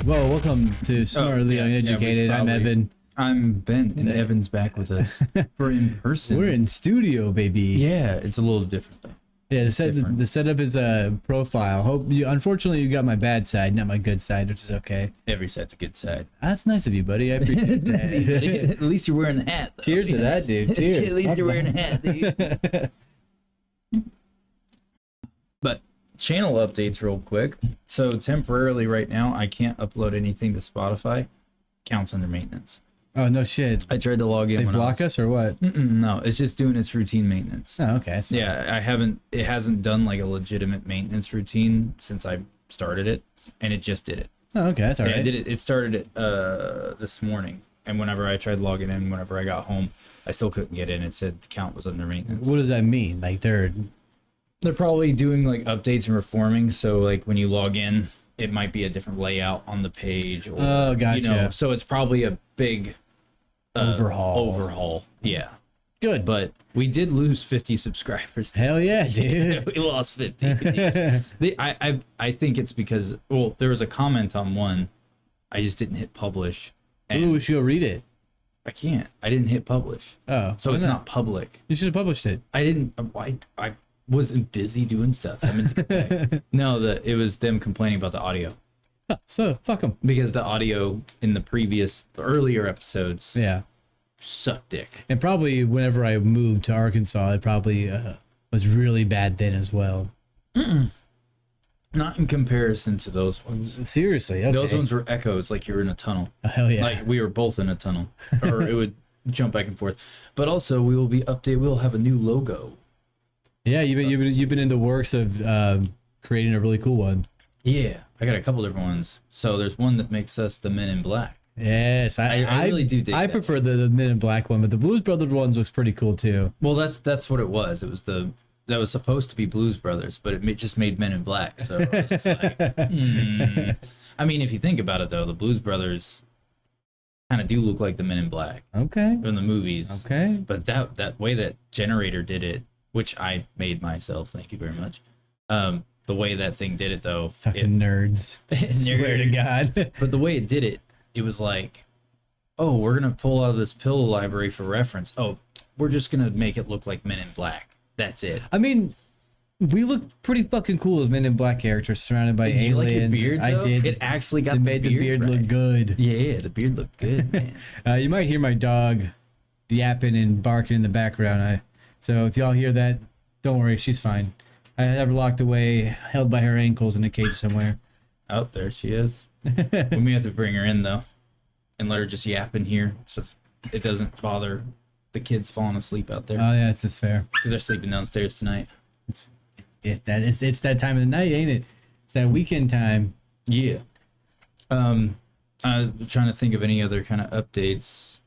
Well, welcome to Smartly Uneducated. I'm Evan. I'm Ben, and Evan's back with us for in person. We're in studio, baby. Yeah, it's a little different though. Yeah, the setup is a profile. Unfortunately, you got my bad side, not my good side, which is okay. Every side's a good side. That's nice of you, buddy. I appreciate that. At least you're wearing the hat, though. Cheers to that, dude. Cheers. At least you're wearing a hat, dude. But channel updates real quick. So temporarily right now, I can't upload anything to Spotify. Counts under maintenance. Oh, no shit. I tried to log in. They block us or what? No, it's just doing its routine maintenance. Oh, okay. Yeah, it hasn't done like a legitimate maintenance routine since I started it, and it just did it. Oh, okay. That's all right. It started it this morning, and whenever I tried logging in, whenever I got home, I still couldn't get in. It said the count was under maintenance. What does that mean? Like they're probably doing like updates and reforming, so like when you log in, it might be a different layout on the page. Or, oh, gotcha. You know, so it's probably a big overhaul. Yeah. Good. But we did lose 50 subscribers. Hell yeah, dude. We lost 50. I think it's because, well, there was a comment on one. I just didn't hit publish. Ooh, we should go read it. I can't. I didn't hit publish. Oh. So it's not public. You should have published it. I didn't. I wasn't busy doing stuff. I meant to get back. No, it was them complaining about the audio. Oh, so fuck them. Because the audio in the earlier episodes sucked dick. And probably whenever I moved to Arkansas, it probably was really bad then as well. Not in comparison to those ones. Seriously, okay. Those ones were echoes, like you were in a tunnel. Oh, hell yeah. Like we were both in a tunnel. Or it would jump back and forth. But also, we'll have a new logo. Yeah, you've been in the works of creating a really cool one. Yeah, I got a couple different ones. So there's one that makes us the Men in Black. Yes, I really do dig I that. prefer the Men in Black one, but the Blues Brothers ones looks pretty cool too. Well, that's what it was. It was that was supposed to be Blues Brothers, but it just made Men in Black. So I was just like, I mean, if you think about it though, the Blues Brothers kind of do look like the Men in Black. Okay. In the movies. Okay. But that way that Generator did it, which I made myself, thank you very much. The way that thing did it though, fucking nerds. Swear to God. But the way it did it, it was like, oh, we're gonna pull out of this pill library for reference. Oh, we're just gonna make it look like Men in Black. That's it. I mean, we look pretty fucking cool as Men in Black characters surrounded by aliens. You like your beard, though? I did. It actually got made the beard right. look good. Yeah, the beard looked good, man. You might hear my dog yapping and barking in the background. So if y'all hear that, don't worry, she's fine. I have her locked away, held by her ankles in a cage somewhere. Oh, there she is. We may have to bring her in though, and let her just yap in here, so it doesn't bother the kids falling asleep out there. Oh yeah, that's just fair. Because they're sleeping downstairs tonight. It's that time of the night, ain't it? It's that weekend time. Yeah. I'm trying to think of any other kind of updates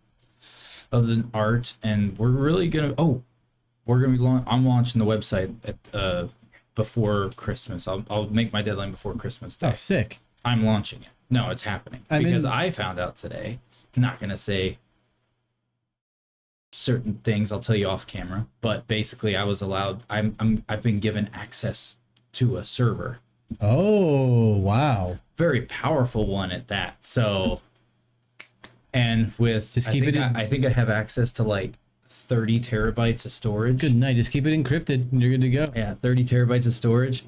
other than art, and we're really gonna. I'm launching the website at before Christmas. I'll make my deadline before Christmas Day. Oh, sick. I'm launching it. No, it's happening. Because I found out today. I'm not gonna say certain things. I'll tell you off camera. But basically, I was allowed. I've been given access to a server. Oh wow! Very powerful one at that. So, and with I think I have access to like 30 terabytes of storage. Good night. Just keep it encrypted and you're good to go. Yeah, 30 terabytes of storage,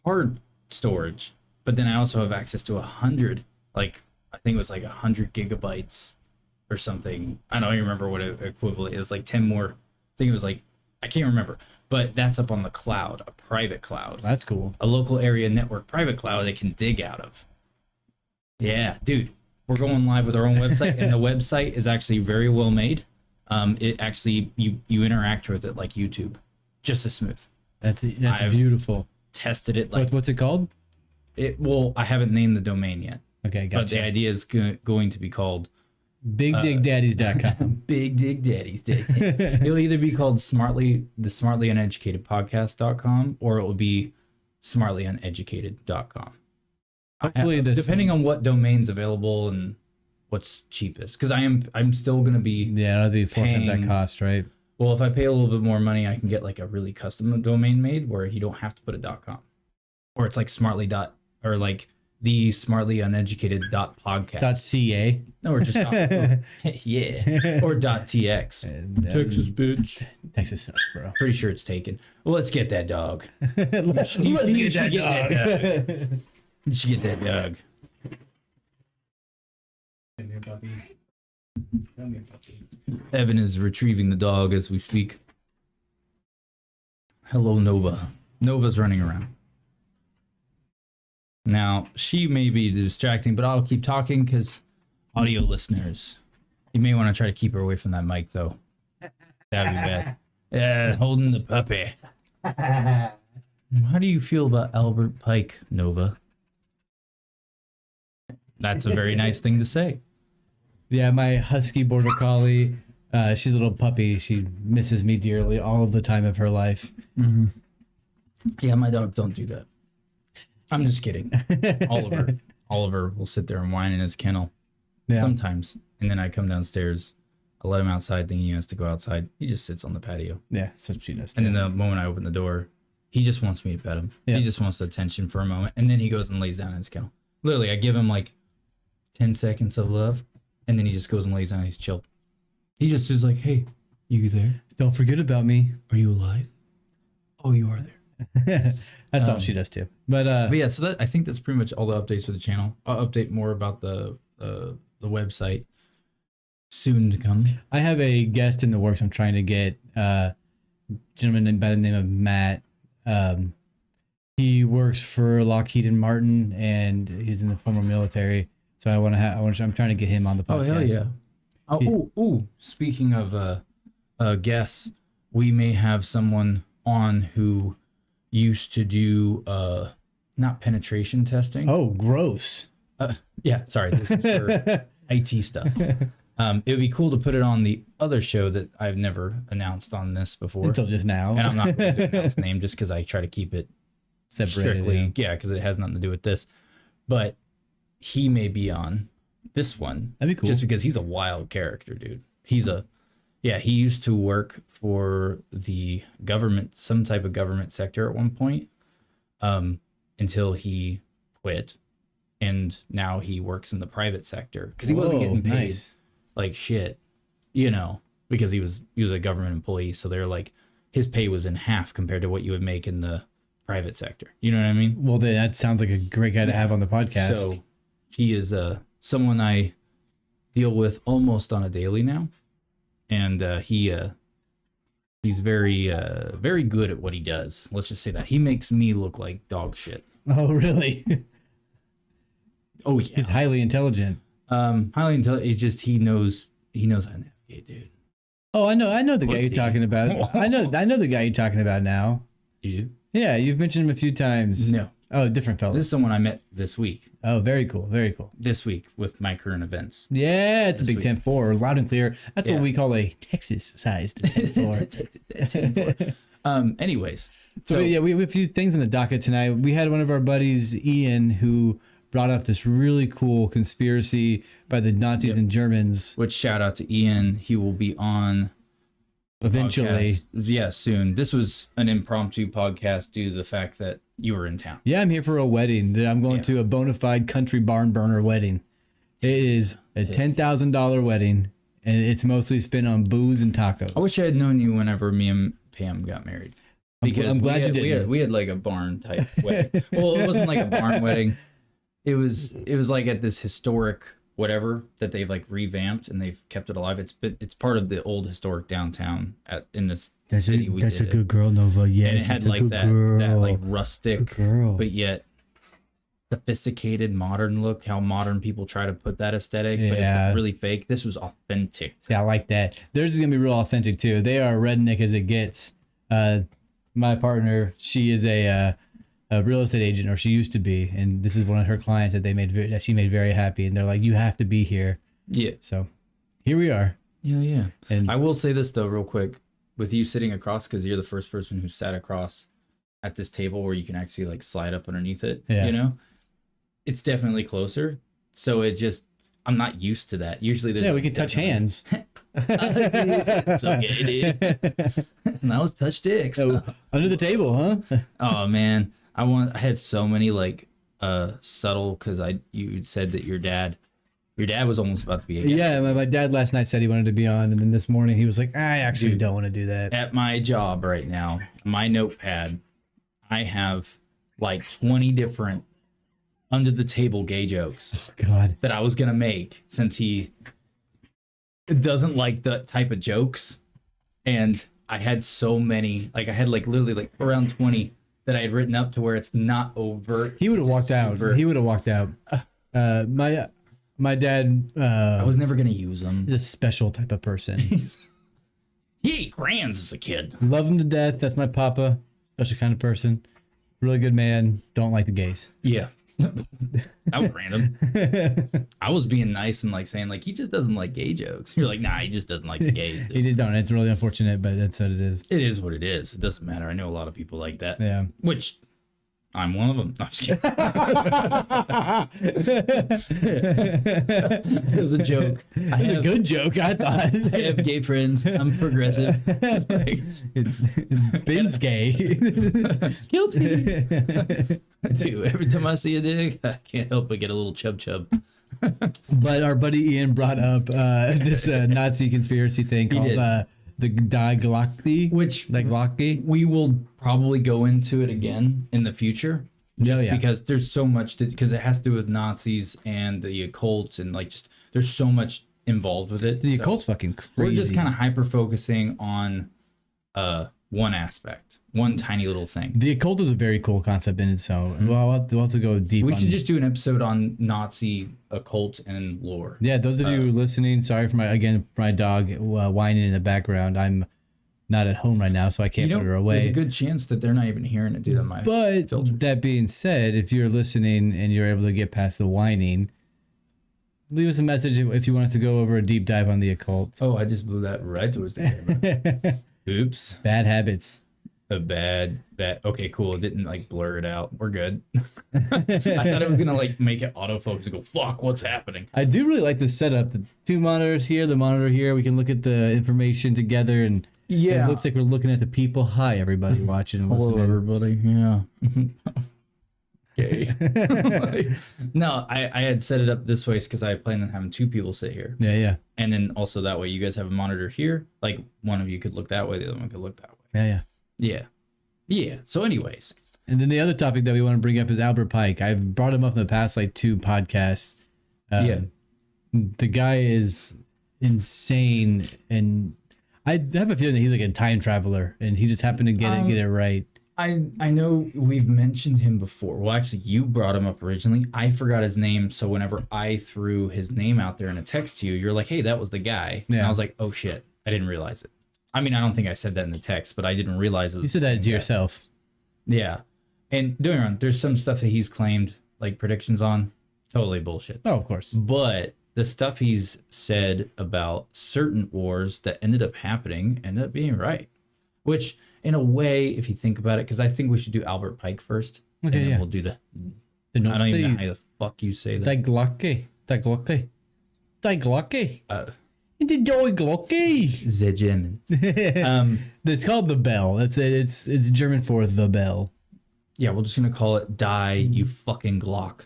hard storage. But then I also have access to 100, like I think it was like 100 gigabytes or something. I don't even remember what it equivalent. It was like 10 more. I think it was like, I can't remember. But that's up on the cloud, a private cloud. That's cool. A local area network private cloud they can dig out of. Yeah, dude, we're going live with our own website, and the website is actually very well made. It actually you interact with it like YouTube, just as smooth. That's beautiful. Tested it like what's it called? I haven't named the domain yet. Okay, gotcha. But the idea is going to be called BigDigDaddies.com. BigDigDaddies. It'll either be called the Smartly Uneducated Podcast.com, or it will be smartlyuneducated.com. Hopefully, depending on what domain's available and what's cheapest, because I'm still gonna be that'll be forking that cost, right? Well, if I pay a little bit more money, I can get like a really custom domain made where you don't have to put a .com, or it's like smartly dot or like the smartly uneducated podcast. .ca. No, or just yeah, or .tx. And, Texas bitch. Texas sucks, bro. Pretty sure it's taken. Well, let's get that dog. Let's You get should that get dog. You should get that dog. Come here, puppy. Come here, puppy. Evan is retrieving the dog as we speak. Hello, Nova. Nova's running around. Now, she may be distracting, but I'll keep talking because audio listeners, you may want to try to keep her away from that mic, though. That'd be bad. Yeah, holding the puppy. How do you feel about Albert Pike, Nova? That's a very nice thing to say. Yeah, my husky border collie. She's a little puppy. She misses me dearly all of the time of her life. Mm-hmm. Yeah, my dogs don't do that. I'm just kidding. Oliver will sit there and whine in his kennel sometimes, and then I come downstairs. I let him outside, thinking he has to go outside. He just sits on the patio. Yeah, so she does. And then the moment I open the door, he just wants me to pet him. Yeah. He just wants the attention for a moment, and then he goes and lays down in his kennel. Literally, I give him like 10 seconds of love, and then he just goes and lays down. And he's chilled. He just is like, "Hey, you there? Don't forget about me. Are you alive? Oh, you are there." That's all she does too. But yeah, so I think that's pretty much all the updates for the channel. I'll update more about the website soon to come. I have a guest in the works. I'm trying to get a gentleman by the name of Matt. He works for Lockheed and Martin, and he's in the former military. So I'm trying to get him on the podcast. Oh hell yeah! Oh, speaking of guests, we may have someone on who used to do not penetration testing. Oh, gross. Yeah, sorry, this is for IT stuff. It would be cool to put it on the other show that I've never announced on this before. Until just now. And I'm not going to announce the name just because I try to keep it Separated, strictly. Yeah, because it has nothing to do with this. But he may be on this one. That'd be cool. Just because he's a wild character, dude. He used to work for the government, some type of government sector at one point, until he quit. And now he works in the private sector because he wasn't getting paid like shit, because he was a government employee. So they're like, his pay was in half compared to what you would make in the private sector. You know what I mean? Well, then that sounds like a great guy to have on the podcast. So he is someone I deal with almost on a daily now. And he's very good at what he does. Let's just say that. He makes me look like dog shit. Oh, really? Oh yeah. He's highly intelligent. Highly intelligent. It's just he knows how to navigate, dude. Oh, I know the guy you're talking about. I know the guy you're talking about now. You do? Yeah, you've mentioned him a few times. No. Oh, different fellow. This is someone I met this week. Oh, very cool. Very cool. This week with my current events. Yeah, it's This a Big week. 10-4, loud and clear. That's Yeah. what we call a Texas-sized 10-4. Anyways. So yeah, we have a few things on the docket tonight. We had one of our buddies, Ian, who brought up this really cool conspiracy by the Nazis and Germans. Which shout out to Ian. He will be on the Eventually. podcast. Yeah, soon. This was an impromptu podcast due to the fact that you were in town. Yeah, I'm here for a wedding. I'm going to a bona fide country barn burner wedding. It is a $10,000 wedding, and it's mostly spent on booze and tacos. I wish I had known you whenever me and Pam got married. Because I'm glad you didn't. We had like a barn type wedding. Well, it wasn't like a barn wedding. It was like at this historic whatever that they've like revamped and they've kept it alive. It's part of the old historic downtown in this city. That's a good girl, Nova. Yes, and it had like that like rustic but yet sophisticated modern look. How modern people try to put that aesthetic, but it's really fake. This was authentic. See, I like that. Theirs is gonna be real authentic too. They are redneck as it gets. My partner, she is a real estate agent, or she used to be, and this is one of her clients that she made very happy, and they're like, you have to be here. Yeah. So here we are. Yeah. And I will say this though, real quick, with you sitting across, because you're the first person who sat across at this table where you can actually like slide up underneath it. Yeah. It's definitely closer. So I'm not used to that. Usually there's we can touch hands. It's okay, dude. Now let's touch dicks. So, under the table, huh? Oh man, I had so many like subtle because you said that your dad was almost about to be a guest. Yeah, my dad last night said he wanted to be on, and then this morning he was like, I actually don't want to do that. At my job right now, my notepad, I have like 20 different under the table gay jokes God. that I was gonna make since he doesn't like that type of jokes, and I had so many, like I had like literally like around 20 that I had written up to where it's not overt. He would have walked out. He would have walked out. My dad. I was never gonna use them. He's a special type of person. He ate grands as a kid. Love him to death. That's my papa. Special kind of person. Really good man. Don't like the gays. Yeah. That was random. I was being nice and like saying like he just doesn't like gay jokes. You're like, nah, he just doesn't like the gays. He just don't. It's really unfortunate, but that's what it is. It is what it is. It doesn't matter. I know a lot of people like that. Yeah. Which I'm one of them. No, I'm just kidding. It was a joke. It was a good joke, I thought. I have gay friends. I'm progressive. Like, Ben's gay. Guilty. Dude, every time I see a dick, I can't help but get a little chub. But our buddy Ian brought up this Nazi conspiracy thing called the Die Glocke, which we will probably go into it again in the future. Just because there's so much because it has to do with Nazis and the occult and like just there's so much involved with it. The occult's fucking crazy. We're just kind of hyper focusing on one aspect, one tiny little thing. The occult is a very cool concept in its own. Mm-hmm. Well, we'll have to go deep. We should just do an episode on Nazi occult and lore. Yeah, those of you listening, sorry for my dog whining in the background. I'm not at home right now, so I can't put her away. There's a good chance that they're not even hearing it due to my filter. That being said, if you're listening and you're able to get past the whining, leave us a message if you want us to go over a deep dive on the occult. Oh, I just blew that right towards the camera. Oops. Bad habits. A bad. Okay, cool. It didn't like blur it out. We're good. I thought it was gonna like make it autofocus and go, fuck, what's happening? I do really like the setup. The two monitors here, the monitor here. We can look at the information together, and it looks like we're looking at the people. Hi, everybody watching and listening. Hello, everybody. Yeah. Okay. No, I had set it up this way because I planned on having two people sit here. Yeah. And then also that way you guys have a monitor here. Like one of you could look that way, the other one could look that way. Yeah. So anyways. And then the other topic that we want to bring up is Albert Pike. I've brought him up in the past like 2 podcasts. The guy is insane, and I have a feeling that he's like a time traveler, and he just happened to get it right. I know we've mentioned him before. Well, actually, you brought him up originally. I forgot his name, so whenever I threw his name out there in a text to you, you're like, hey, that was the guy. Yeah. And I was like, oh, shit. I didn't realize it. I mean, I don't think I said that in the text, but I didn't realize it was You said that to yourself. Yeah. And don't get me wrong, there's some stuff that he's claimed, like predictions on, totally bullshit. Oh, of course. But the stuff he's said about certain wars that ended up happening ended up being right. Which, in a way, if you think about it, because I think we should do Albert Pike first. Okay, and then we'll do I don't even know how the fuck you say that. Die Glocke. The Germans. It's called the bell. It's German for the bell. Yeah, we're just gonna call it Die, you fucking Glock.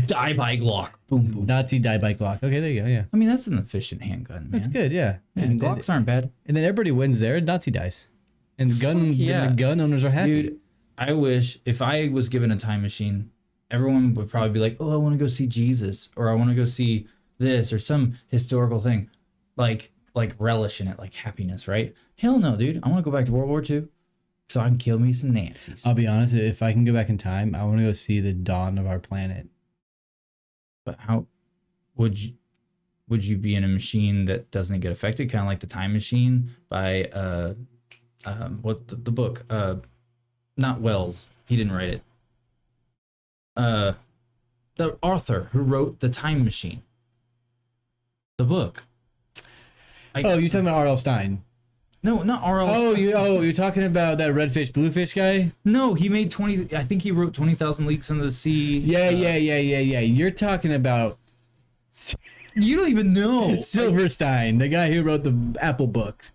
Die by Glock. Boom, boom. Nazi die by Glock. Okay, there you go. Yeah. I mean, that's an efficient handgun, man. That's good. Yeah. And Glocks aren't bad. And then everybody wins there, and Nazi dies, and the gun owners are happy. Dude, I wish if I was given a time machine, everyone would probably be like, "Oh, I want to go see Jesus," or "I want to go see this," or some historical thing, like relish in it, like happiness, right? Hell no, dude. I want to go back to World War II. So I can kill me some Nazis. I'll be honest, if I can go back in time, I want to go see the dawn of our planet. But how would you be in a machine that doesn't get affected? Kind of like the Time Machine by the book? Not Wells. He didn't write it. The author who wrote The Time Machine. The book. You're talking about R.L. Stein. No, not R.L. You're talking about that red fish, blue fish guy? No, he made 20. I think he wrote 20,000 Leagues Under the Sea. Yeah. You're talking about. You don't even know. Silverstein, the guy who wrote the Apple book,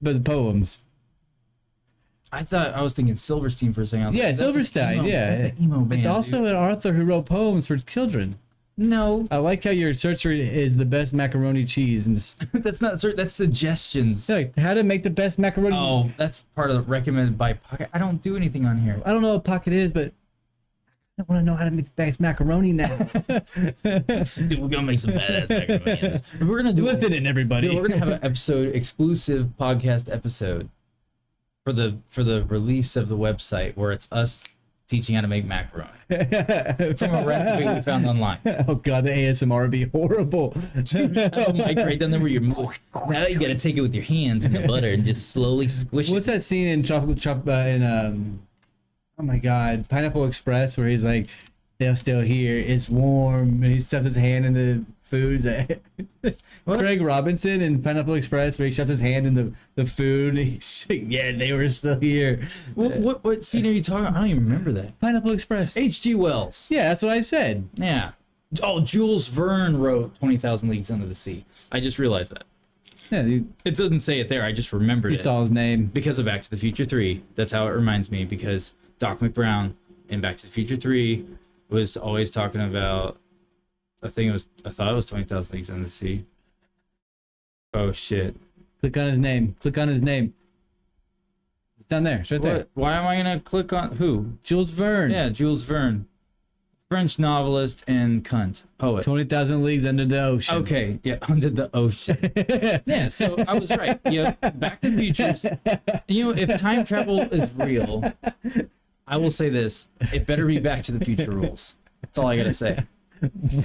but the poems. I was thinking Silverstein for a second. I was Yeah, like, that's an Silverstein. emo- Yeah, that's an emo band. it's also dude. an author who wrote poems for children. No, I like how your search is the best macaroni cheese and that's not. That's suggestions. like how to make the best macaroni. Oh, that's part of the recommended by Pocket. I don't do anything on here. I don't know what pocket is, but I want to know how to make the best macaroni now. Dude, we're gonna make some badass macaroni. In this. We're gonna do. Listen in, everybody. Dude, we're gonna have an episode, exclusive podcast episode, for the release of the website, where it's us teaching how to make macaroni from a recipe we found online. Oh god, the ASMR would be horrible. Oh, Mike, right down there where you're. Now you gotta take it with your hands in the butter and just slowly squish What's it. that scene in oh my god, Pineapple Express where he's like, they're still here, it's warm, and he stuffs his hand in the foods. What? Craig Robinson in Pineapple Express where he shoves his hand in the food and he's like, yeah, they were still here. What scene are you talking about? I don't even remember that. Pineapple Express. H.G. Wells. Yeah, that's what I said. Yeah. Oh, Jules Verne wrote 20,000 Leagues Under the Sea. I just realized that. Yeah, It doesn't say it there. I just remembered you it. saw his name. Because of Back to the Future 3. That's how it reminds me, because Doc McBrown in Back to the Future 3 was always talking about, I thought it was 20,000 Leagues Under the Sea. Oh, shit. Click on his name. Click on his name. It's down there. It's right there. What? Why am I going to click on who? Jules Verne. Yeah, Jules Verne. French novelist and cunt. Poet. 20,000 Leagues Under the Ocean. Okay, yeah, under the ocean. Yeah, so I was right. Yeah, Back to the Future's. You know, if time travel is real, I will say this: it better be Back to the Future rules. That's all I gotta say.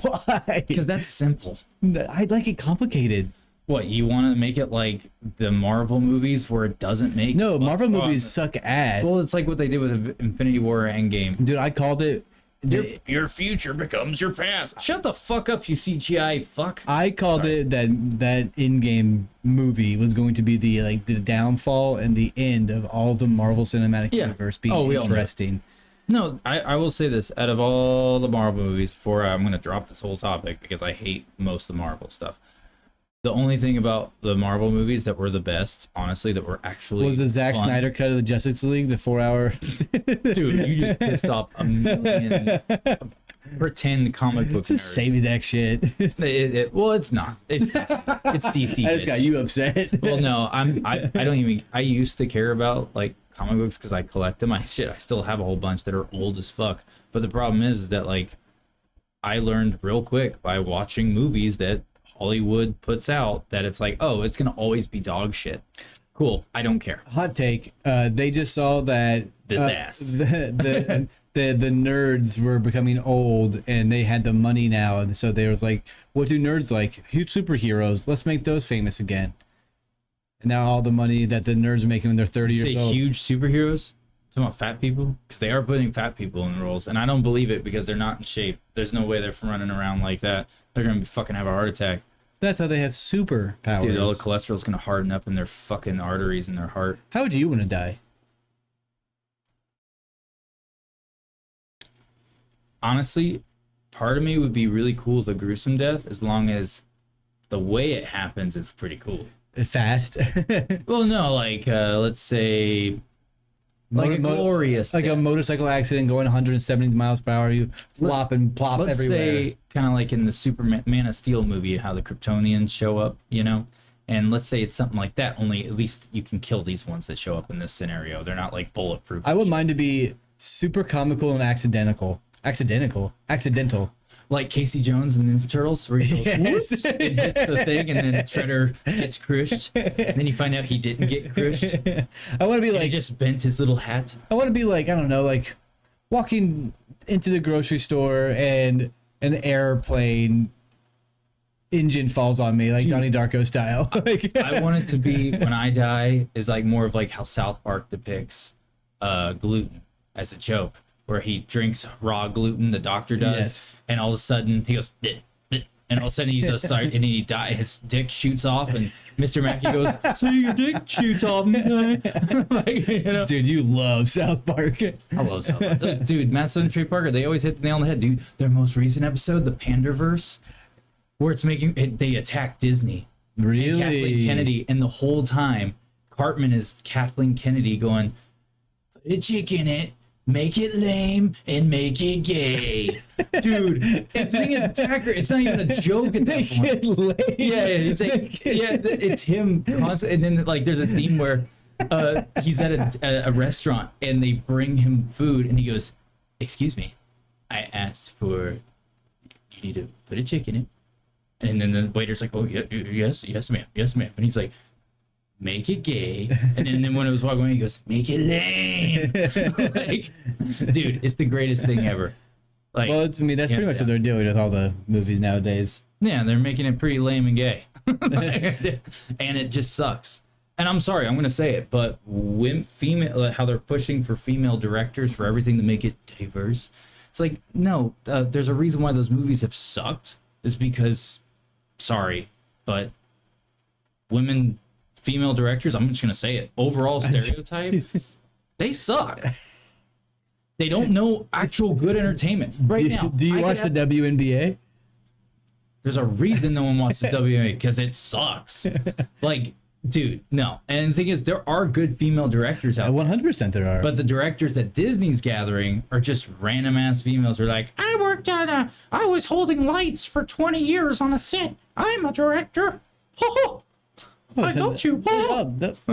Why? Because that's simple. I'd like it complicated. What, you want to make it like the Marvel movies where it doesn't make? No, Marvel movies suck ass. Well, it's like what they did with Infinity War or Endgame. Dude, I called it. Your future becomes your past. Shut the fuck up, you CGI fuck. I called Sorry. it that in-game movie was going to be the downfall and the end of all of the Marvel Cinematic Yeah. Universe being Oh, we all know. interesting. No, I will say this. Out of all the Marvel movies, before I'm going to drop this whole topic, because I hate most of the Marvel stuff, the only thing about the Marvel movies that were the best, honestly, that were actually Was the Zack fun- Snyder cut of the Justice League, the 4-hour? Dude, you just pissed off a million pretend comic book It's just nerds. Save that shit. Well, it's not. It's DC. It's DC. That's got bitch. you upset. Well, no, I don't even. I used to care about like comic books because I collect them. I still have a whole bunch that are old as fuck. But the problem is that like I learned real quick by watching movies that Hollywood puts out that it's like, oh, it's gonna always be dog shit. Cool, I don't care. Hot take. They just saw that This ass. The nerds were becoming old and they had the money now, and so they was like, what do nerds like? Huge superheroes. Let's make those famous again. And now all the money that the nerds are making when they're 30 You years say old. huge superheroes? Talking about fat people? Because they are putting fat people in roles, and I don't believe it because they're not in shape. There's no way they're running around like that. They're gonna fucking have a heart attack. That's how they have superpowers. Dude, all the cholesterol's gonna harden up in their fucking arteries in their heart. How would you want to die? Honestly, part of me would be really cool with a gruesome death as long as the way it happens is pretty cool. Fast. Well, no, like let's say like a glorious like a death. motorcycle accident going 170 miles per hour. You flop and plop Let's everywhere. say kind of like in the Superman Man of Steel movie, how the Kryptonians show up, you know? And let's say it's something like that, only at least you can kill these ones that show up in this scenario. They're not like bulletproof. I would mind to be super comical and accidental. Like Casey Jones and Ninja Turtles, where he goes Yes. whoops and hits the thing, and then Shredder gets crushed. And then you find out he didn't get crushed. I want to be He like, just bent his little hat. I want to be like, I don't know, like walking into the grocery store and an airplane engine falls on me, like Dude. Donnie Darko style. Like, I want it to be when I die is like more of like how South Park depicts gluten as a joke, where he drinks raw gluten, the doctor does, Yes. and all of a sudden he goes, "Bleh, bleh," and all of a sudden he's just start, and then he die, his dick shoots off, and Mr. Mackey goes, "So your dick shoots off, okay?" Like, you know? dude, you love South Park. I love South Park. Dude, Madison and Trey Parker, they always hit the nail on the head, dude. Their most recent episode, the Panderverse, where it's they attack Disney. Really? And Kathleen Kennedy, and the whole time Cartman is Kathleen Kennedy going, put a chick in it, make it lame, and make it gay. Dude, and the thing is, it's accurate. It's not even a joke at that Make point. it lame. Yeah, it's like, it's him constant. And then like there's a scene where he's at a restaurant and they bring him food and he goes, "Excuse me, I asked for, you need to put a chick in it." And then the waiter's like, "Oh yeah, yes ma'am, yes ma'am." And he's like, "Make it gay." And then when it was walking away, he goes, "Make it lame." Like, dude, it's the greatest thing ever. Like, Well, I mean, that's pretty much what they're doing with all the movies nowadays. yeah, they're making it pretty lame and gay. And it just sucks. And I'm sorry, I'm gonna say it, but female, how they're pushing for female directors for everything to make it diverse. It's like, no, there's a reason why those movies have sucked. Is because, sorry, but female directors, I'm just gonna say it, overall stereotype, they suck. They don't know actual good entertainment. Do you watch the WNBA? There's a reason no one watches WNBA, because it sucks. Like, dude, no. And the thing is, there are good female directors out there. 100% there are. But the directors that Disney's gathering are just random ass females who are like, I was holding lights for 20 years on a set. I'm a director. I got you.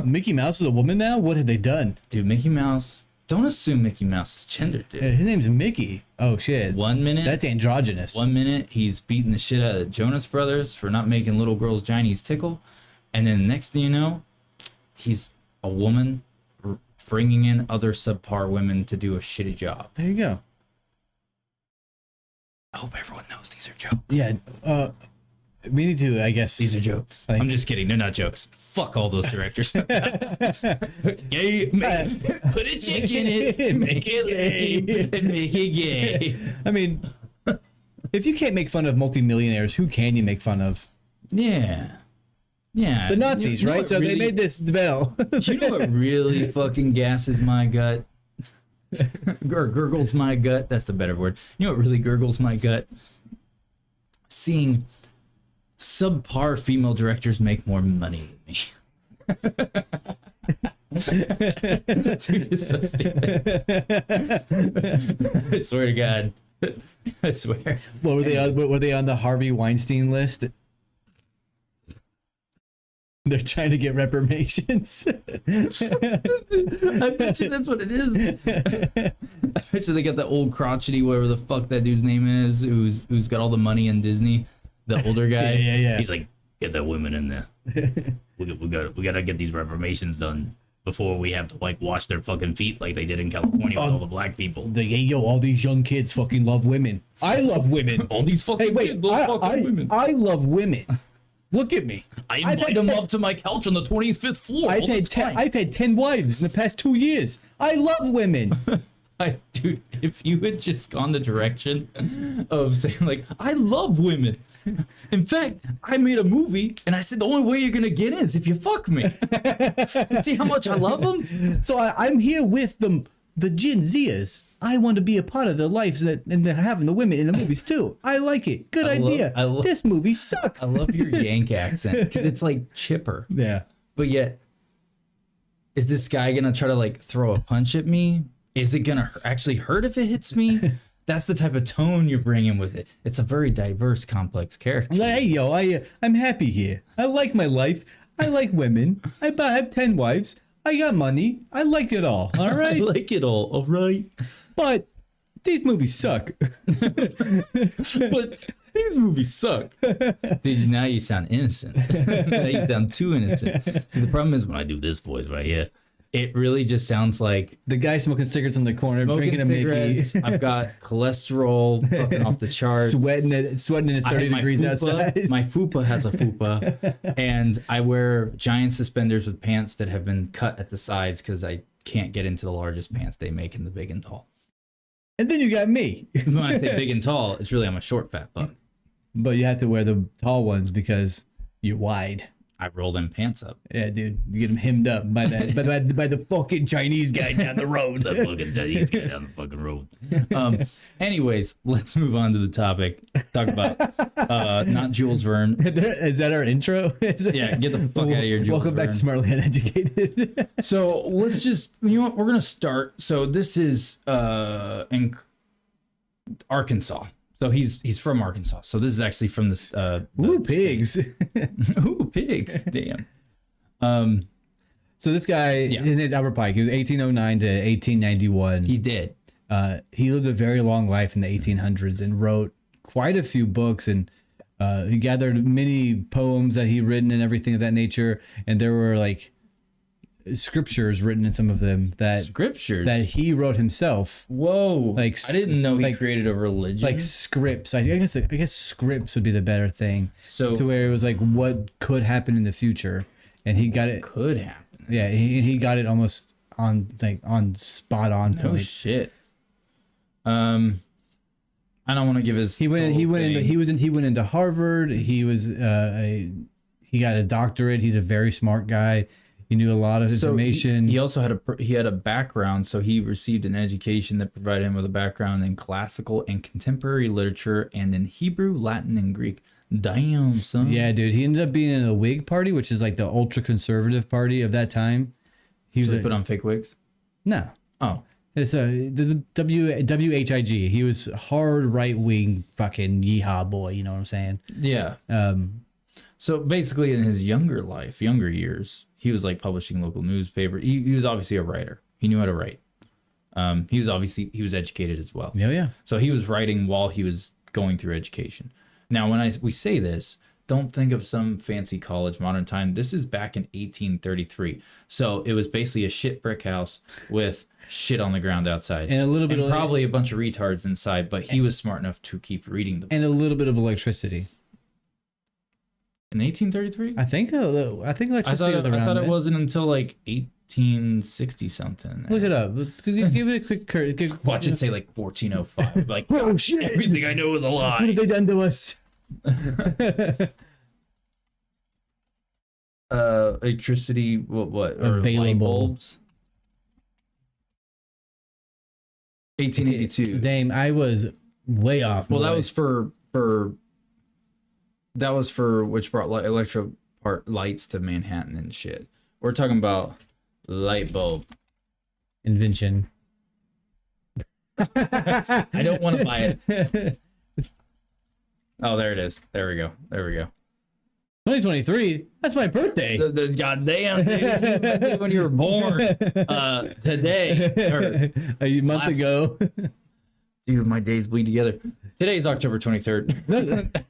Mickey Mouse is a woman now? What have they done? Dude, Mickey Mouse. Don't assume Mickey Mouse is gendered, dude. His name's Mickey. Oh, shit. 1 minute. That's androgynous. 1 minute, he's beating the shit out of the Jonas Brothers for not making little girls' Chinese tickle. And then next thing you know, he's a woman bringing in other subpar women to do a shitty job. There you go. I hope everyone knows these are jokes. Yeah. We need to, I guess. These are jokes. Like, I'm just kidding. They're not jokes. Fuck all those directors. Gay, put a chick in it, make it lame, and make it gay. I mean, if you can't make fun of multimillionaires, who can you make fun of? Yeah. Yeah. The Nazis, You know right? what So really, they made this bell. You know what really fucking gasses my gut? Or gurgles my gut? That's the better word. You know what really gurgles my gut? Seeing subpar female directors make more money than me. Dude, it's so stupid. I swear to God. I swear. What were they on? Were they on the Harvey Weinstein list? They're trying to get reparations. I bet you that's what it is. I bet you they got the old crotchety, whatever the fuck that dude's name is, who's got all the money in Disney. The older guy. Yeah. He's like, get that women in there. we gotta get these reparations done before we have to like wash their fucking feet like they did in California with all the black people. All these young kids fucking love women. I love women. All these fucking kids love fucking women. I love women. Look at me. I invite them up to my couch on the 25th floor. I've had 10 wives in the past 2 years. I love women. Dude, if you had just gone the direction of saying like, I love women. In fact, I made a movie and I said the only way you're gonna get in is if you fuck me. See how much I love them? So I'm here with the Gen Zers. I want to be a part of their lives and they're having the women in the movies too. I like it. Good idea. This movie sucks. I love your Yank accent because it's like chipper. Yeah. But yet, is this guy gonna try to like throw a punch at me? Is it gonna actually hurt if it hits me? That's the type of tone you're bringing with it. It's a very diverse, complex character. Hey, yo, I'm happy here. I like my life. I like women. I have 10 wives. I got money. I like it all. All right? I like it all right? But these movies suck. But these movies suck. Dude, now you sound innocent. Now you sound too innocent. See, the problem is when I do this voice right here, it really just sounds like the guy smoking cigarettes in the corner, drinking a Mickey. I've got cholesterol fucking off the charts. Sweating and it's 30 degrees outside. My fupa has a fupa. And I wear giant suspenders with pants that have been cut at the sides because I can't get into the largest pants they make in the big and tall. And then you got me. When I say big and tall, it's really I'm a short fat buck. But you have to wear the tall ones because you're wide. I roll them pants up. Yeah, dude, you get him hemmed up by that by the fucking Chinese guy down the road. The fucking Chinese guy down the fucking road. Anyways, let's move on to the topic. Talk about not Jules Verne. Is that our intro? Yeah, get the fuck out of here, Jules Welcome back to Verne. Smartly Uneducated. So let's just, you know what, we're gonna start. So this is in Arkansas. So he's from Arkansas. So this is actually from the Ooh, pigs. Ooh, pigs. Damn. So this guy, his name's Albert Pike. He was 1809 to 1891. He did. He lived a very long life in the 1800s and wrote quite a few books, and he gathered many poems that he written and everything of that nature. And there were like scriptures written in some of them that he wrote himself. Whoa. Like, I didn't know he created a religion. Like scripts. I guess scripts would be the better thing. So to where it was like what could happen in the future, and he got it. Could happen. Yeah, he got it almost on spot on point. No shit. I don't want to give his. He went into Harvard. He got a doctorate. He's a very smart guy. He knew a lot of information. He also had a background, so he received an education that provided him with a background in classical and contemporary literature and in Hebrew, Latin, and Greek. Damn, son. Yeah, dude. He ended up being in the Whig Party, which is like the ultra conservative party of that time. He was put on fake wigs? No. Oh. It's the WHIG. He was hard right wing fucking yeehaw boy. You know what I'm saying? Yeah. So basically, in his younger years, he was like publishing local newspaper. He was obviously a writer. He knew how to write. He was educated as well. Yeah, yeah. So he was writing while he was going through education. Now, when we say this, don't think of some fancy college modern time. This is back in 1833. So it was basically a shit brick house with shit on the ground outside. And a little bit probably a bunch of retards inside, but he was smart enough to keep reading them. And a little bit of electricity. In 1833? I think electricity was around I thought then. it wasn't until like 1860 something. Look it up. Give it a quick Watch it say like 1405. Like, oh shit! Everything I know is a lie. What have they done to us? Electricity, what or light Available. bulbs? 1882. Damn, I was way off. Well, boy. that was for which brought electro lights to Manhattan and shit. We're talking about light bulb invention. I don't want to buy it. Oh, there it is. There we go. 2023. That's my birthday. The goddamn dude, when you were born today or a month ago. Dude, my days bleed together. Today's October 23rd.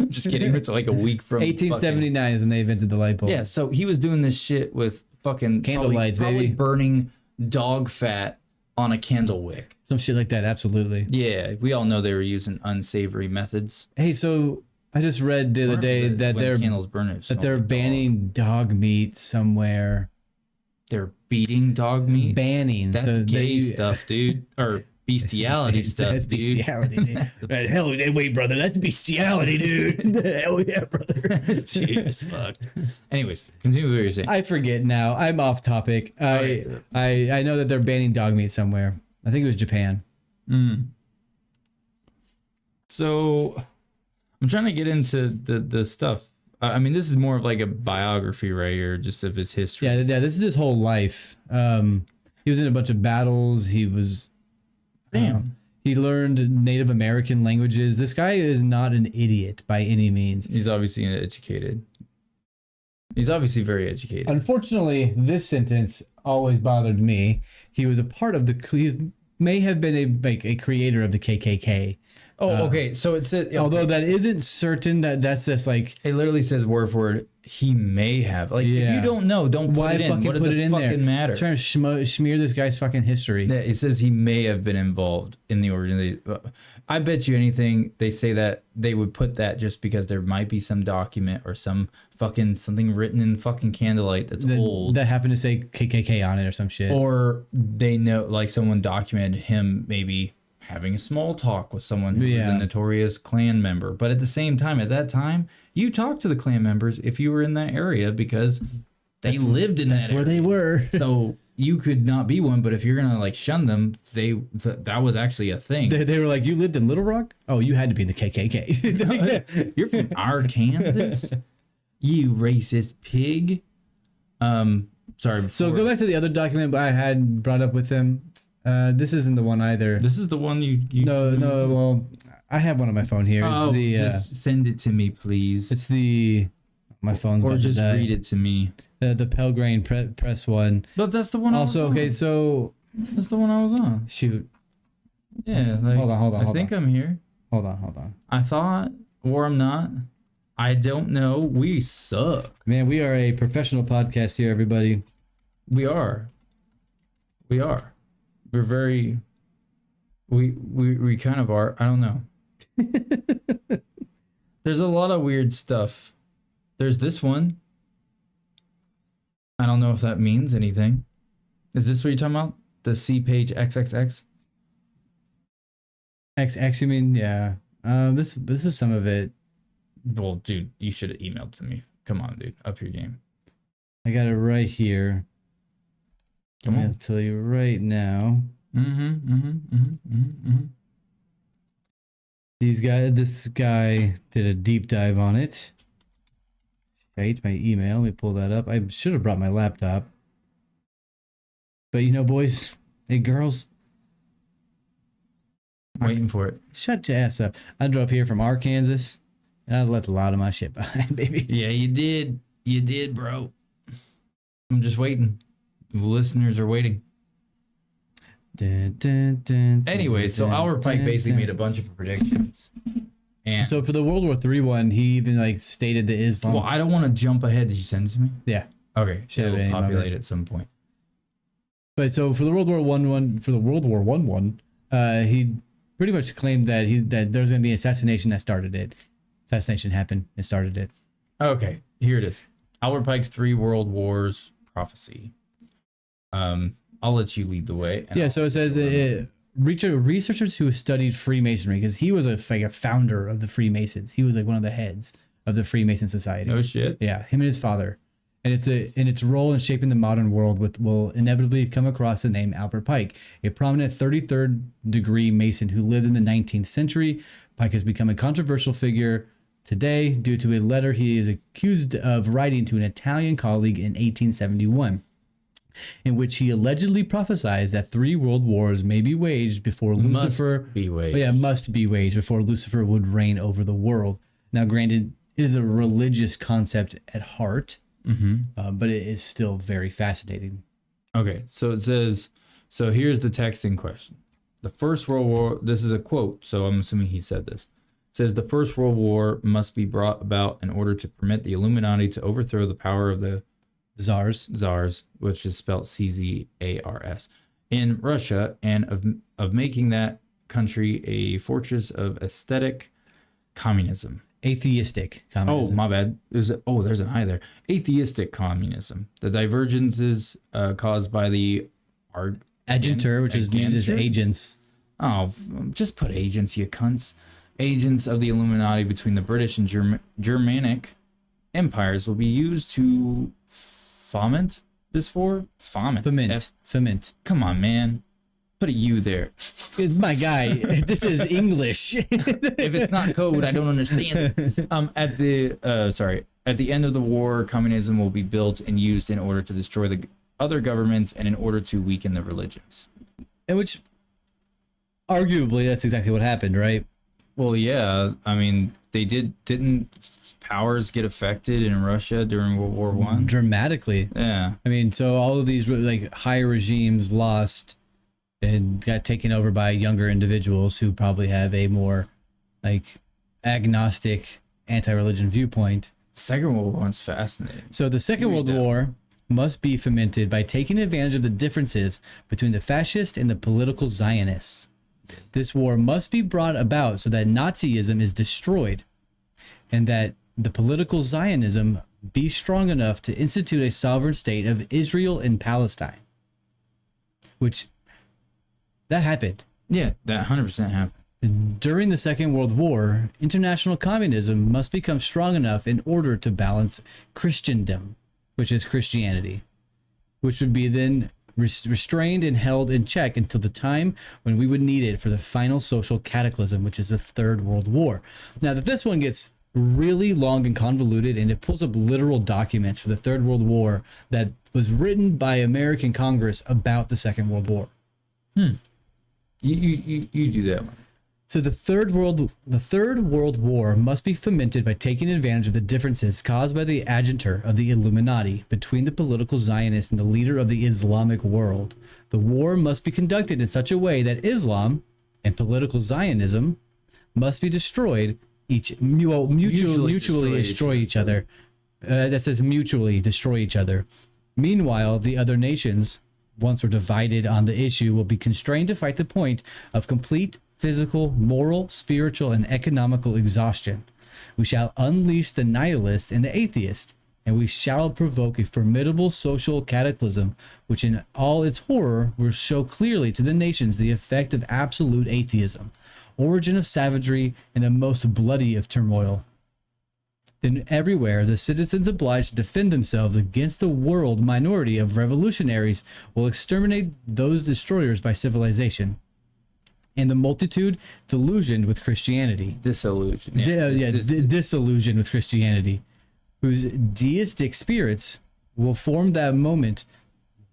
Just kidding. It's like a week from 1879 is when they invented the light bulb. Yeah, so he was doing this shit with fucking candle lights, probably baby. burning dog fat on a candle wick. Some shit like that, absolutely. Yeah, we all know they were using unsavory methods. Hey, so I just read the other day that they're banning dog meat somewhere. They're beating dog meat? Banning. That's gay stuff, dude. Or bestiality stuff, that's dude. Bestiality, dude. Hell, wait, brother, that's bestiality, dude. Hell yeah, brother. Dude, it's fucked. Anyways, continue what you're saying. I forget now. I'm off topic. I know that they're banning dog meat somewhere. I think it was Japan. So I'm trying to get into the stuff. I mean, this is more of like a biography right here, just of his history. Yeah, this is his whole life. He was in a bunch of battles. He was... he learned Native American languages. This guy is not an idiot by any means. He's obviously educated. He's obviously very educated. Unfortunately, this sentence always bothered me. He was a part of he may have been a creator of the KKK. Oh, okay. So it said, although that isn't certain, that's just like, it literally says word for word. He may have, like, if you don't know, don't put it in. Fucking what does put it in fucking there? matter? Trying to smear this guy's fucking history. Yeah, it says he may have been involved in the organization. I bet you anything they say that they would put that just because there might be some document or some fucking something written in fucking candlelight that's old that happened to say KKK on it or some shit. Or they know, like, someone documented him maybe having a small talk with someone who was Yeah. a notorious Klan member. But at the same time, at that time, you talked to the Klan members if you were in that area because they lived in that That's where they area. were. So you could not be one, but if you're gonna like shun them, that was actually a thing. They were like, you lived in Little Rock? Oh, you had to be in the KKK. You're from Arkansas, you racist pig. Sorry. So before- go back to the other document I had brought up with them. This isn't the one either. This is the one you No, well, I have one on my phone here. It's Oh, the, just send it to me, please. it's the, my phone's Or about to just die. read it to me. The Pelgrane press one. But that's the one. Also, I was okay, on. so That's the one I was on. shoot. Yeah. Like, Hold on, I think I'm here. Hold on. I thought, or I'm not. I don't know. We suck. Man, we are a professional podcast here, everybody. We are. We're very. We kind of are. I don't know. There's a lot of weird stuff. There's this one. I don't know if that means anything. Is this what you're talking about? The C page XXX? XX, you mean? Yeah. This is some of it. Well, dude, you should have emailed to me. Come on, dude. Up your game. I got it right here. Come I'm on. gonna tell you right now. This guy did a deep dive on it. Right, my email. Let me pull that up. I should have brought my laptop. But you know, boys and girls, Waiting for it. shut your ass up. I drove here from Arkansas, and I left a lot of my shit behind, baby. Yeah, you did. You did, bro. I'm just waiting. The listeners are waiting. Anyway, so Albert Pike basically made a bunch of predictions. And So for the World War III one, he even like stated that Islam. well, I don't want to jump ahead. Did you send it to me? Yeah. Okay. Should have It'll been populate number. at some point. But so for the World War One, he pretty much claimed that there's going to be an assassination that started it. Assassination happened. It started it. Okay, here it is. Albert Pike's 3 World Wars prophecy. I'll let you lead the way. and Yeah. I'll- So it says researchers who studied Freemasonry, because he was like a founder of the Freemasons. He was like one of the heads of the Freemason Society. No shit. Yeah, him and his father. And its role in shaping the modern world will inevitably come across the name Albert Pike, a prominent 33rd degree Mason who lived in the 19th century. Pike has become a controversial figure today due to a letter he is accused of writing to an Italian colleague in 1871, in which he allegedly prophesied that 3 world wars may be waged before Lucifer. Must be waged. Oh, yeah, must be waged before Lucifer would reign over the world. Now, granted, it is a religious concept at heart. But it is still very fascinating. Okay, so it says, so here's the text in question. The First World War, this is a quote, so I'm assuming he said this. It says, the First World War must be brought about in order to permit the Illuminati to overthrow the power of the Tsars, which is spelled Czars, in Russia, and of making that country a fortress of aesthetic communism. Atheistic communism. Oh, my bad. There's an I there. Atheistic communism. The divergences caused by the Agentur, which is used as Agentur? agents. Oh, just put agents, you cunts. Agents of the Illuminati between the British and Germanic empires will be used to foment this war. Foment. Come on, man. Put a U there. My guy, this is English. If it's not code, I don't understand. At the end of the war, communism will be built and used in order to destroy the other governments and in order to weaken the religions. And which, arguably, that's exactly what happened, right? Well, yeah. I mean, didn't powers get affected in Russia during World War One? Dramatically. Yeah. I mean, so all of these like higher regimes lost and got taken over by younger individuals who probably have a more like agnostic anti-religion viewpoint. Second World War's fascinating. So the Second World War must be fomented by taking advantage of the differences between the fascist and the political Zionists. This war must be brought about so that Nazism is destroyed and that the political Zionism be strong enough to institute a sovereign state of Israel and Palestine. Which, that happened. Yeah, that 100% happened. During the Second World War, international communism must become strong enough in order to balance Christendom, which is Christianity, which would be then restrained and held in check until the time when we would need it for the final social cataclysm, which is the Third World War. Now that this one gets really long and convoluted, and it pulls up literal documents for the Third World War that was written by American Congress about the Second World War. You do that one. So the Third World War must be fomented by taking advantage of the differences caused by the agenter of the Illuminati between the political Zionists and the leader of the Islamic world. The war must be conducted in such a way that Islam and political Zionism must be destroyed, mutually destroy each other. That says mutually destroy each other. Meanwhile, the other nations, once we're divided on the issue, will be constrained to fight the point of complete physical, moral, spiritual, and economical exhaustion. We shall unleash the nihilist and the atheist, and we shall provoke a formidable social cataclysm, which in all its horror will show clearly to the nations the effect of absolute atheism, origin of savagery, and the most bloody of turmoil. Then everywhere the citizens obliged to defend themselves against the world minority of revolutionaries will exterminate those destroyers by civilization, and the multitude delusioned with Christianity. Disillusion. Disillusioned with Christianity, whose deistic spirits will form that moment.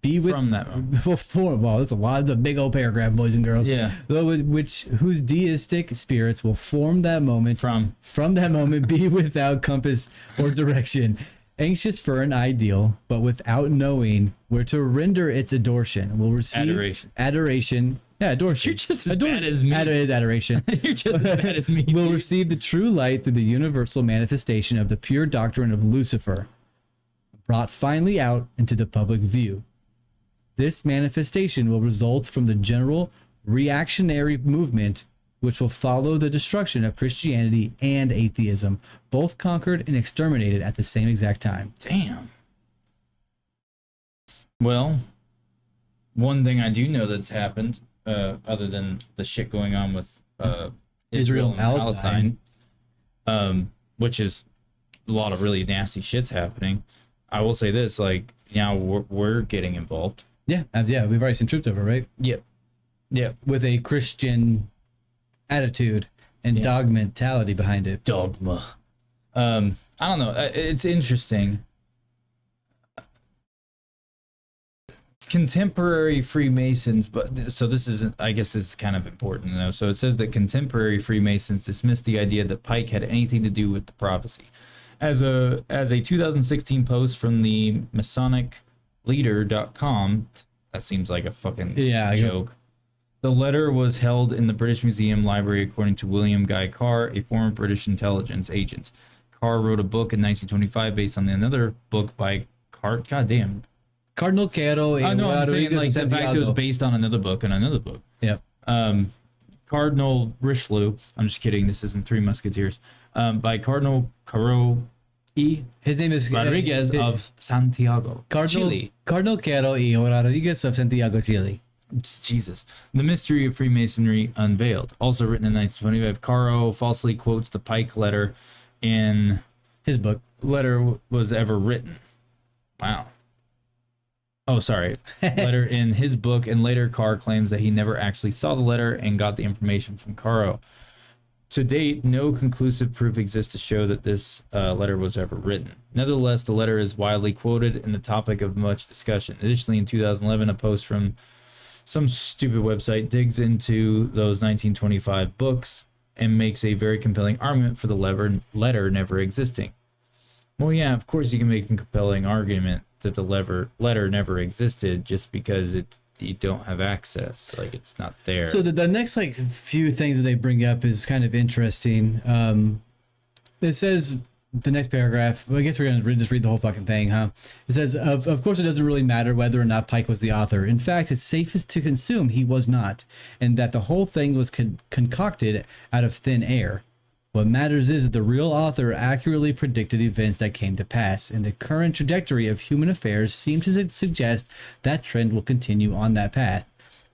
From that moment. Will form. Wow, that's a lot. That's a big old paragraph, boys and girls. Yeah. Whose deistic spirits will form that moment. From that moment, be without compass or direction, anxious for an ideal, but without knowing where to render its adoration. Will receive adoration. Yeah, adoration. You're just as bad as me. Adoration. You're just as bad as me. Will receive the true light through the universal manifestation of the pure doctrine of Lucifer, brought finally out into the public view. This manifestation will result from the general reactionary movement, which will follow the destruction of Christianity and atheism, both conquered and exterminated at the same exact time. Damn. Well, one thing I do know that's happened, other than the shit going on with Israel and Palestine, which is a lot of really nasty shit's happening. I will say this, like, now we're getting involved. Yeah, we've already seen troops over, right? Yep. With a Christian attitude and dog mentality behind it. Dogma. I don't know. It's interesting. Contemporary Freemasons, but so this is, I guess this is kind of important to know. So it says that contemporary Freemasons dismissed the idea that Pike had anything to do with the prophecy. As a 2016 post from the MasonicLeader.com, that seems like a fucking joke. The letter was held in the British Museum Library according to William Guy Carr, a former British intelligence agent. Carr wrote a book in 1925 based on another book by Cardinal Quero. I'm saying like the fact it was based on another book and another book. Yep. Cardinal Richelieu. I'm just kidding. This isn't Three Musketeers. By Cardinal Caro His name is Rodriguez of Santiago, Chile. Cardinal Quero y Rodriguez of Santiago, Chile. Jesus. The Mystery of Freemasonry Unveiled. Also written in 1925. Caro falsely quotes the Pike letter in his book. Letter was ever written. Wow. Oh, sorry. Letter in his book, and later Carr claims that he never actually saw the letter and got the information from Caro. To date, no conclusive proof exists to show that this letter was ever written. Nevertheless, the letter is widely quoted and the topic of much discussion. Additionally, in 2011, a post from some stupid website digs into those 1925 books and makes a very compelling argument for the letter never existing. Well, yeah, of course you can make a compelling argument that the letter never existed just because you don't have access, like it's not there. So the next like few things that they bring up is kind of interesting. It says, the next paragraph, well, I guess we're gonna just read the whole fucking thing, huh? It says, of course it doesn't really matter whether or not Pike was the author. In fact, it's safest to assume he was not, and that the whole thing was concocted out of thin air. What matters is that the real author accurately predicted events that came to pass, and the current trajectory of human affairs seems to suggest that trend will continue on that path.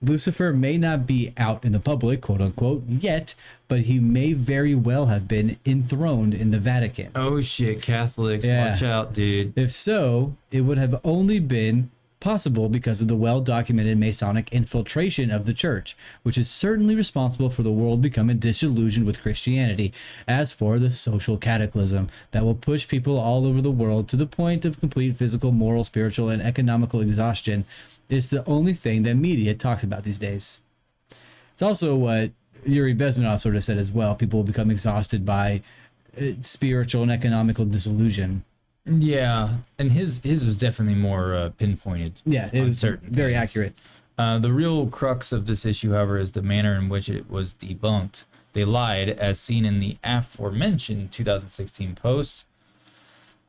Lucifer may not be out in the public, quote unquote, yet, but he may very well have been enthroned in the Vatican. Oh shit, Catholics, Yeah. watch out, dude. If so, it would have only been possible because of the well-documented Masonic infiltration of the church, which is certainly responsible for the world becoming disillusioned with Christianity. As for the social cataclysm that will push people all over the world to the point of complete physical, moral, spiritual, and economical exhaustion, it's the only thing that media talks about these days. It's also what Yuri Bezmenov sort of said as well. People will become exhausted by spiritual and economical disillusion. Yeah, and his was definitely more pinpointed. Yeah, it was certain very things. accurate. The real crux of this issue, however, is the manner in which it was debunked. They lied, as seen in the aforementioned 2016 post.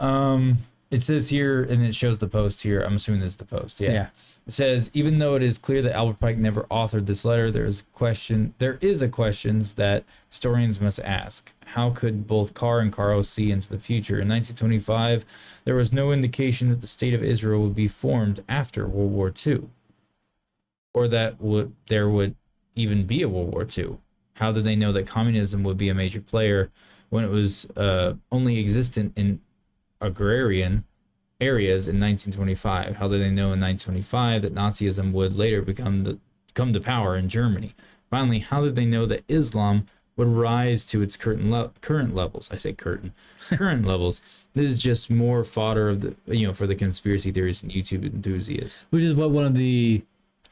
It says here, and it shows the post here. I'm assuming this is the post. Yeah. It says, even though it is clear that Albert Pike never authored this letter, there is a question that historians must ask. How could both Carr and Caro see into the future? In 1925, there was no indication that the state of Israel would be formed after World War II, or that there would even be a World War II. How did they know that communism would be a major player when it was only existent in agrarian areas in 1925? How did they know in 1925 that Nazism would later come to power in Germany? Finally, how did they know that Islam would rise to its current levels? I say current levels. This is just more fodder of the for the conspiracy theorists and YouTube enthusiasts. Which is what one of the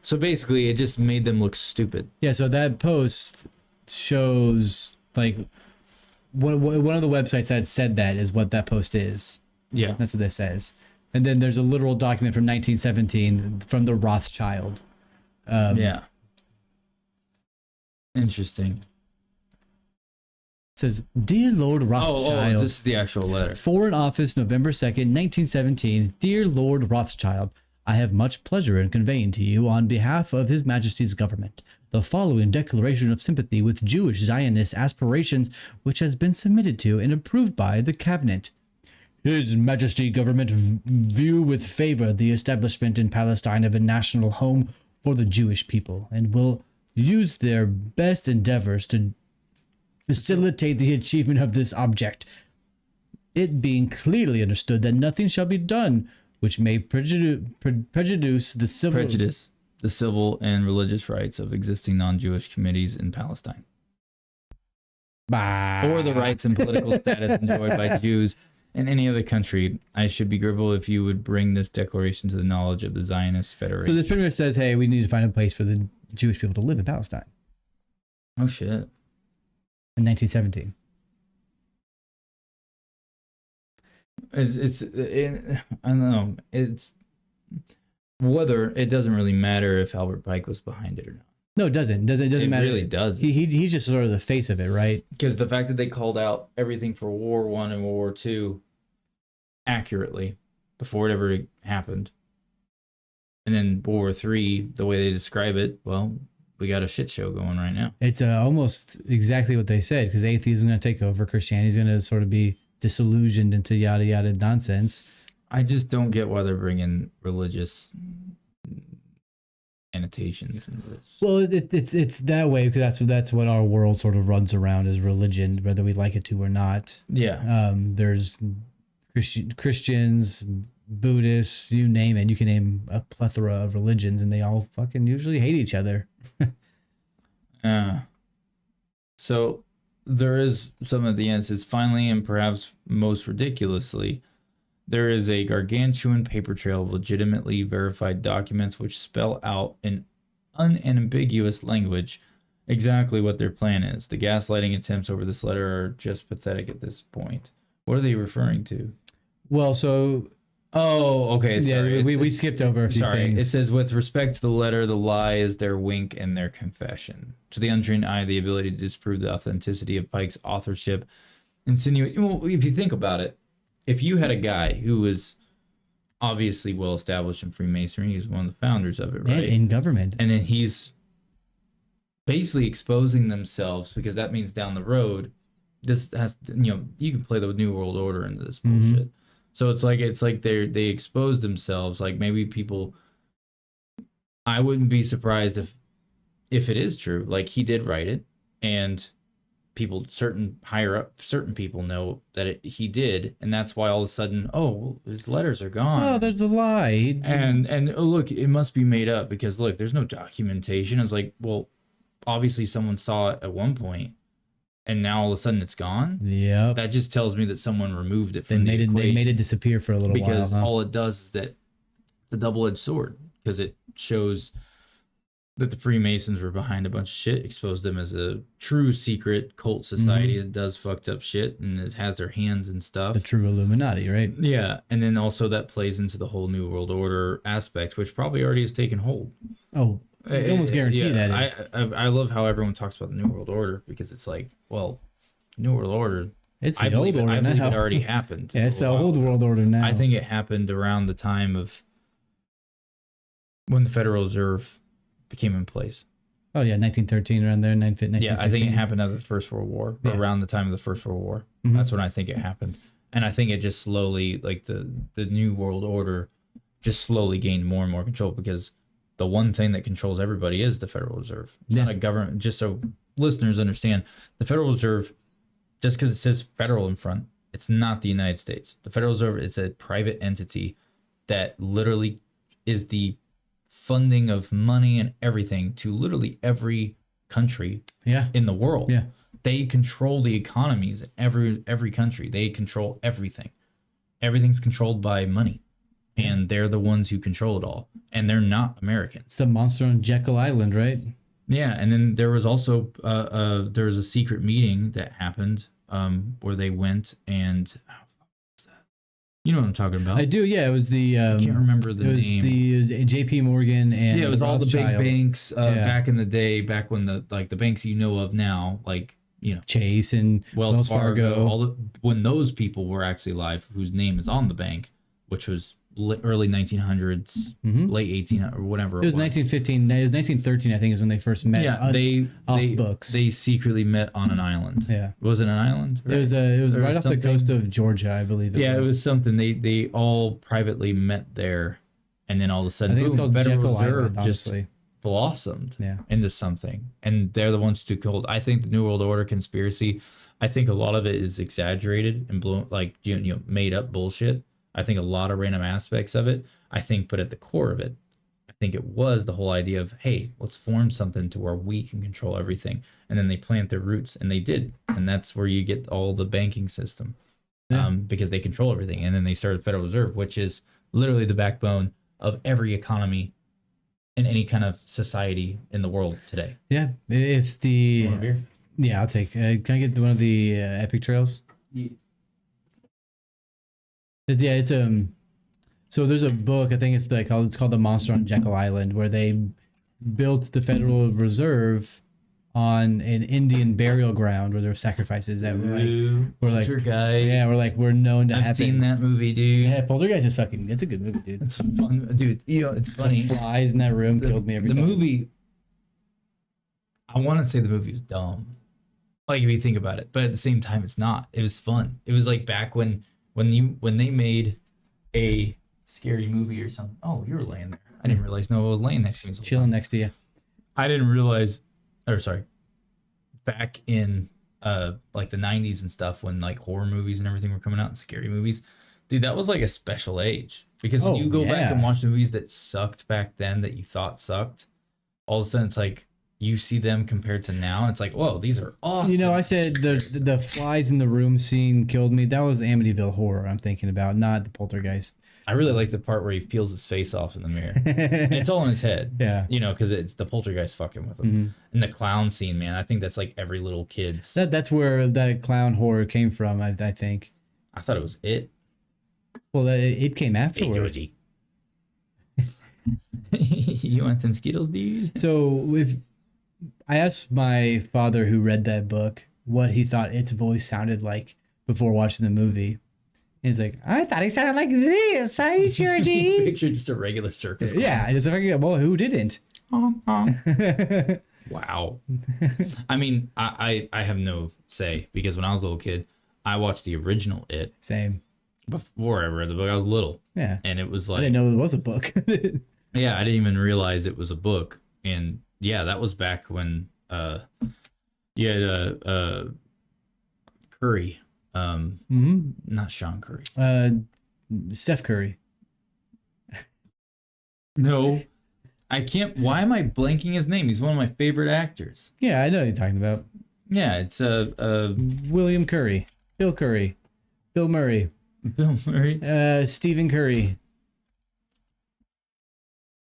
So basically, it just made them look stupid. Yeah, so that post shows like one of the websites that said that is what that post is. Yeah. That's what this says. And then there's a literal document from 1917 from the Rothschild. Yeah. Interesting. Says, Dear Lord Rothschild. Oh, this is the actual letter. Foreign Office, November 2nd, 1917. Dear Lord Rothschild, I have much pleasure in conveying to you, on behalf of His Majesty's government, the following declaration of sympathy with Jewish Zionist aspirations, which has been submitted to and approved by the Cabinet. His Majesty government view with favor the establishment in Palestine of a national home for the Jewish people, and will use their best endeavors to facilitate the achievement of this object, it being clearly understood that nothing shall be done which may prejudice the civil and religious rights of existing non-Jewish communities in Palestine, or the rights and political status enjoyed by Jews in any other country. I should be grateful if you would bring this declaration to the knowledge of the Zionist Federation. So this pretty much says, hey, we need to find a place for the Jewish people to live in Palestine. Oh shit. In 1917. I don't know. It's whether it doesn't really matter if Albert Pike was behind it or not. No, it doesn't. It doesn't matter. It really does. He's just sort of the face of it, right? Because the fact that they called out everything for World War I and World War II accurately before it ever happened, and then World War III, the way they describe it, well, we got a shit show going right now. It's almost exactly what they said, because atheism is going to take over. Christianity is going to sort of be disillusioned into yada yada nonsense. I just don't get why they're bringing religious annotations into this. Well, it's that way because that's what our world sort of runs around, is religion, whether we like it to or not. Yeah. There's Christians, Buddhists, you name it. You can name a plethora of religions, and they all fucking usually hate each other. So there is some at the end. It says, finally, and perhaps most ridiculously, there is a gargantuan paper trail of legitimately verified documents which spell out in unambiguous language exactly what their plan is. The gaslighting attempts over this letter are just pathetic at this point. What are they referring to? Well, so... Oh, okay. Sorry. Yeah, we skipped over a few things. It says, with respect to the letter, the lie is their wink and their confession. To the untrained eye, the ability to disprove the authenticity of Pike's authorship insinuate. Well, if you think about it, if you had a guy who was obviously well established in Freemasonry, he was one of the founders of it, right? And in government. And then he's basically exposing themselves, because that means down the road, this has, you can play the New World Order into this bullshit. Mm-hmm. So it's like they exposed themselves. Like maybe people, I wouldn't be surprised if if it is true, like he did write it, and people certain people know that he did, and that's why all of a sudden, oh, well, his letters are gone. Oh, there's a lie. And oh, look, it must be made up because look, there's no documentation. It's like, well, obviously someone saw it at one point, and now all of a sudden it's gone. Yeah, That just tells me that someone removed it they from the made it. They equation, made it disappear for a little because while. Huh? all it does is that it's a double-edged sword, because it shows that the Freemasons were behind a bunch of shit, exposed them as a true secret cult society that does fucked up shit and it has their hands and stuff. The true Illuminati, right? Yeah, and then also that plays into the whole New World Order aspect, which probably already has taken hold. Oh, I almost guarantee that is. I love how everyone talks about the New World Order, because it's like, well, New World Order. It's I the old believe order it now. already happened. Yeah, it's a the while old ago. world order now. I think it happened around the time of when the Federal Reserve became in place. Oh yeah, 1913 around there. 1915. Yeah, I think it happened after the First World War, around the time of the First World War. Mhm. That's when I think it happened. And I think it just slowly, like the New World Order just slowly gained more and more control, because the one thing that controls everybody is the Federal Reserve. It's not a government, just so listeners understand, the Federal Reserve, just because it says federal in front, it's not the United States. The Federal Reserve is a private entity that literally is the funding of money and everything to literally every country in the world. Yeah. They control the economies in every country. They control everything. Everything's controlled by money. And they're the ones who control it all. And they're not Americans. It's the monster on Jekyll Island, right? Yeah, and then there was also there was a secret meeting that happened where they went and you know what I'm talking about. I do. Yeah, it was the. I can't remember the name. It was J.P. Morgan and Yeah, it was all the big Rothschilds. banks back in the day, back when the banks you know of now, like, you know, Chase and Wells Fargo, all when those people were actually alive, whose name is on the bank, which was early 1900s, late 1800s, or whatever. It was 1915. It was 1913, I think, is when they first met. Yeah, they books. They secretly met on an island. Yeah, was it an island? right? It was right off the coast of Georgia, I believe. It was something. They all privately met there, and then all of a sudden, I think it's called Federal Jekyll Reserve Island, just honestly. blossomed Yeah. into something, and they're the ones who hold. I think the New World Order conspiracy, I think a lot of it is exaggerated and blown, like made up bullshit. I think a lot of random aspects of it, but at the core of it, I think it was the whole idea of, hey, let's form something to where we can control everything. And then they plant their roots, and they did. And that's where you get all the banking system, because they control everything. And then they started the Federal Reserve, which is literally the backbone of every economy in any kind of society in the world today. Yeah, if the You want a beer? yeah, I'll take. Can I get one of the Epic Trails? Yeah. It's So there's a book. I think it's called The Monster on Jekyll Island, where they built the Federal Reserve on an Indian burial ground where there were sacrifices that were like Poltergeist. we're known to happen. I've seen that movie, dude. Yeah, Poltergeist is fucking. It's a good movie, dude. It's fun, dude. It's funny. The flies in that room killed me every the time. movie, I want to say the movie was dumb, like if you think about it, but at the same time, it's not. It was fun. It was like back when they made a scary movie or something. Oh, you were laying there. I didn't realize. No, I was laying next to me. Chilling next to you. I didn't realize. Or sorry, back in like the 90s and stuff, when like horror movies and everything were coming out and scary movies, dude, that was like a special age, because when you go back and watch the movies that sucked back then that you thought sucked, all of a sudden it's like you see them compared to now, and it's like, whoa, these are awesome. You know, I said the flies in the room scene killed me. That was the Amityville Horror I'm thinking about, not the Poltergeist. I really like the part where he peels his face off in the mirror. It's all in his head. Yeah. You know, because it's the poltergeist fucking with him. And the clown scene, man, I think that's like every little kid's. That's where that clown horror came from, I think. I thought it was it. Well, it came Hey, afterward. Georgie. You want some Skittles, dude? So I asked my father, who read that book, what he thought its voice sounded like before watching the movie. He's like, I thought he sounded like this. Hi, Georgie. Picture just a regular circus clown. Yeah, it's like, well, who didn't? Wow. I mean, I have no say, because when I was a little kid, I watched the original It. Same. Before I read the book, I was little. Yeah. And it was I like, didn't know there was a book. yeah, I didn't even realize it was a book. And yeah, that was back when you had Curry, not Sean Curry. Steph Curry. No, I can't. Why am I blanking his name? He's one of my favorite actors. Yeah, I know what you're talking about. Yeah, it's William Curry, Bill Curry, Bill Murray, Bill Murray. Stephen Curry.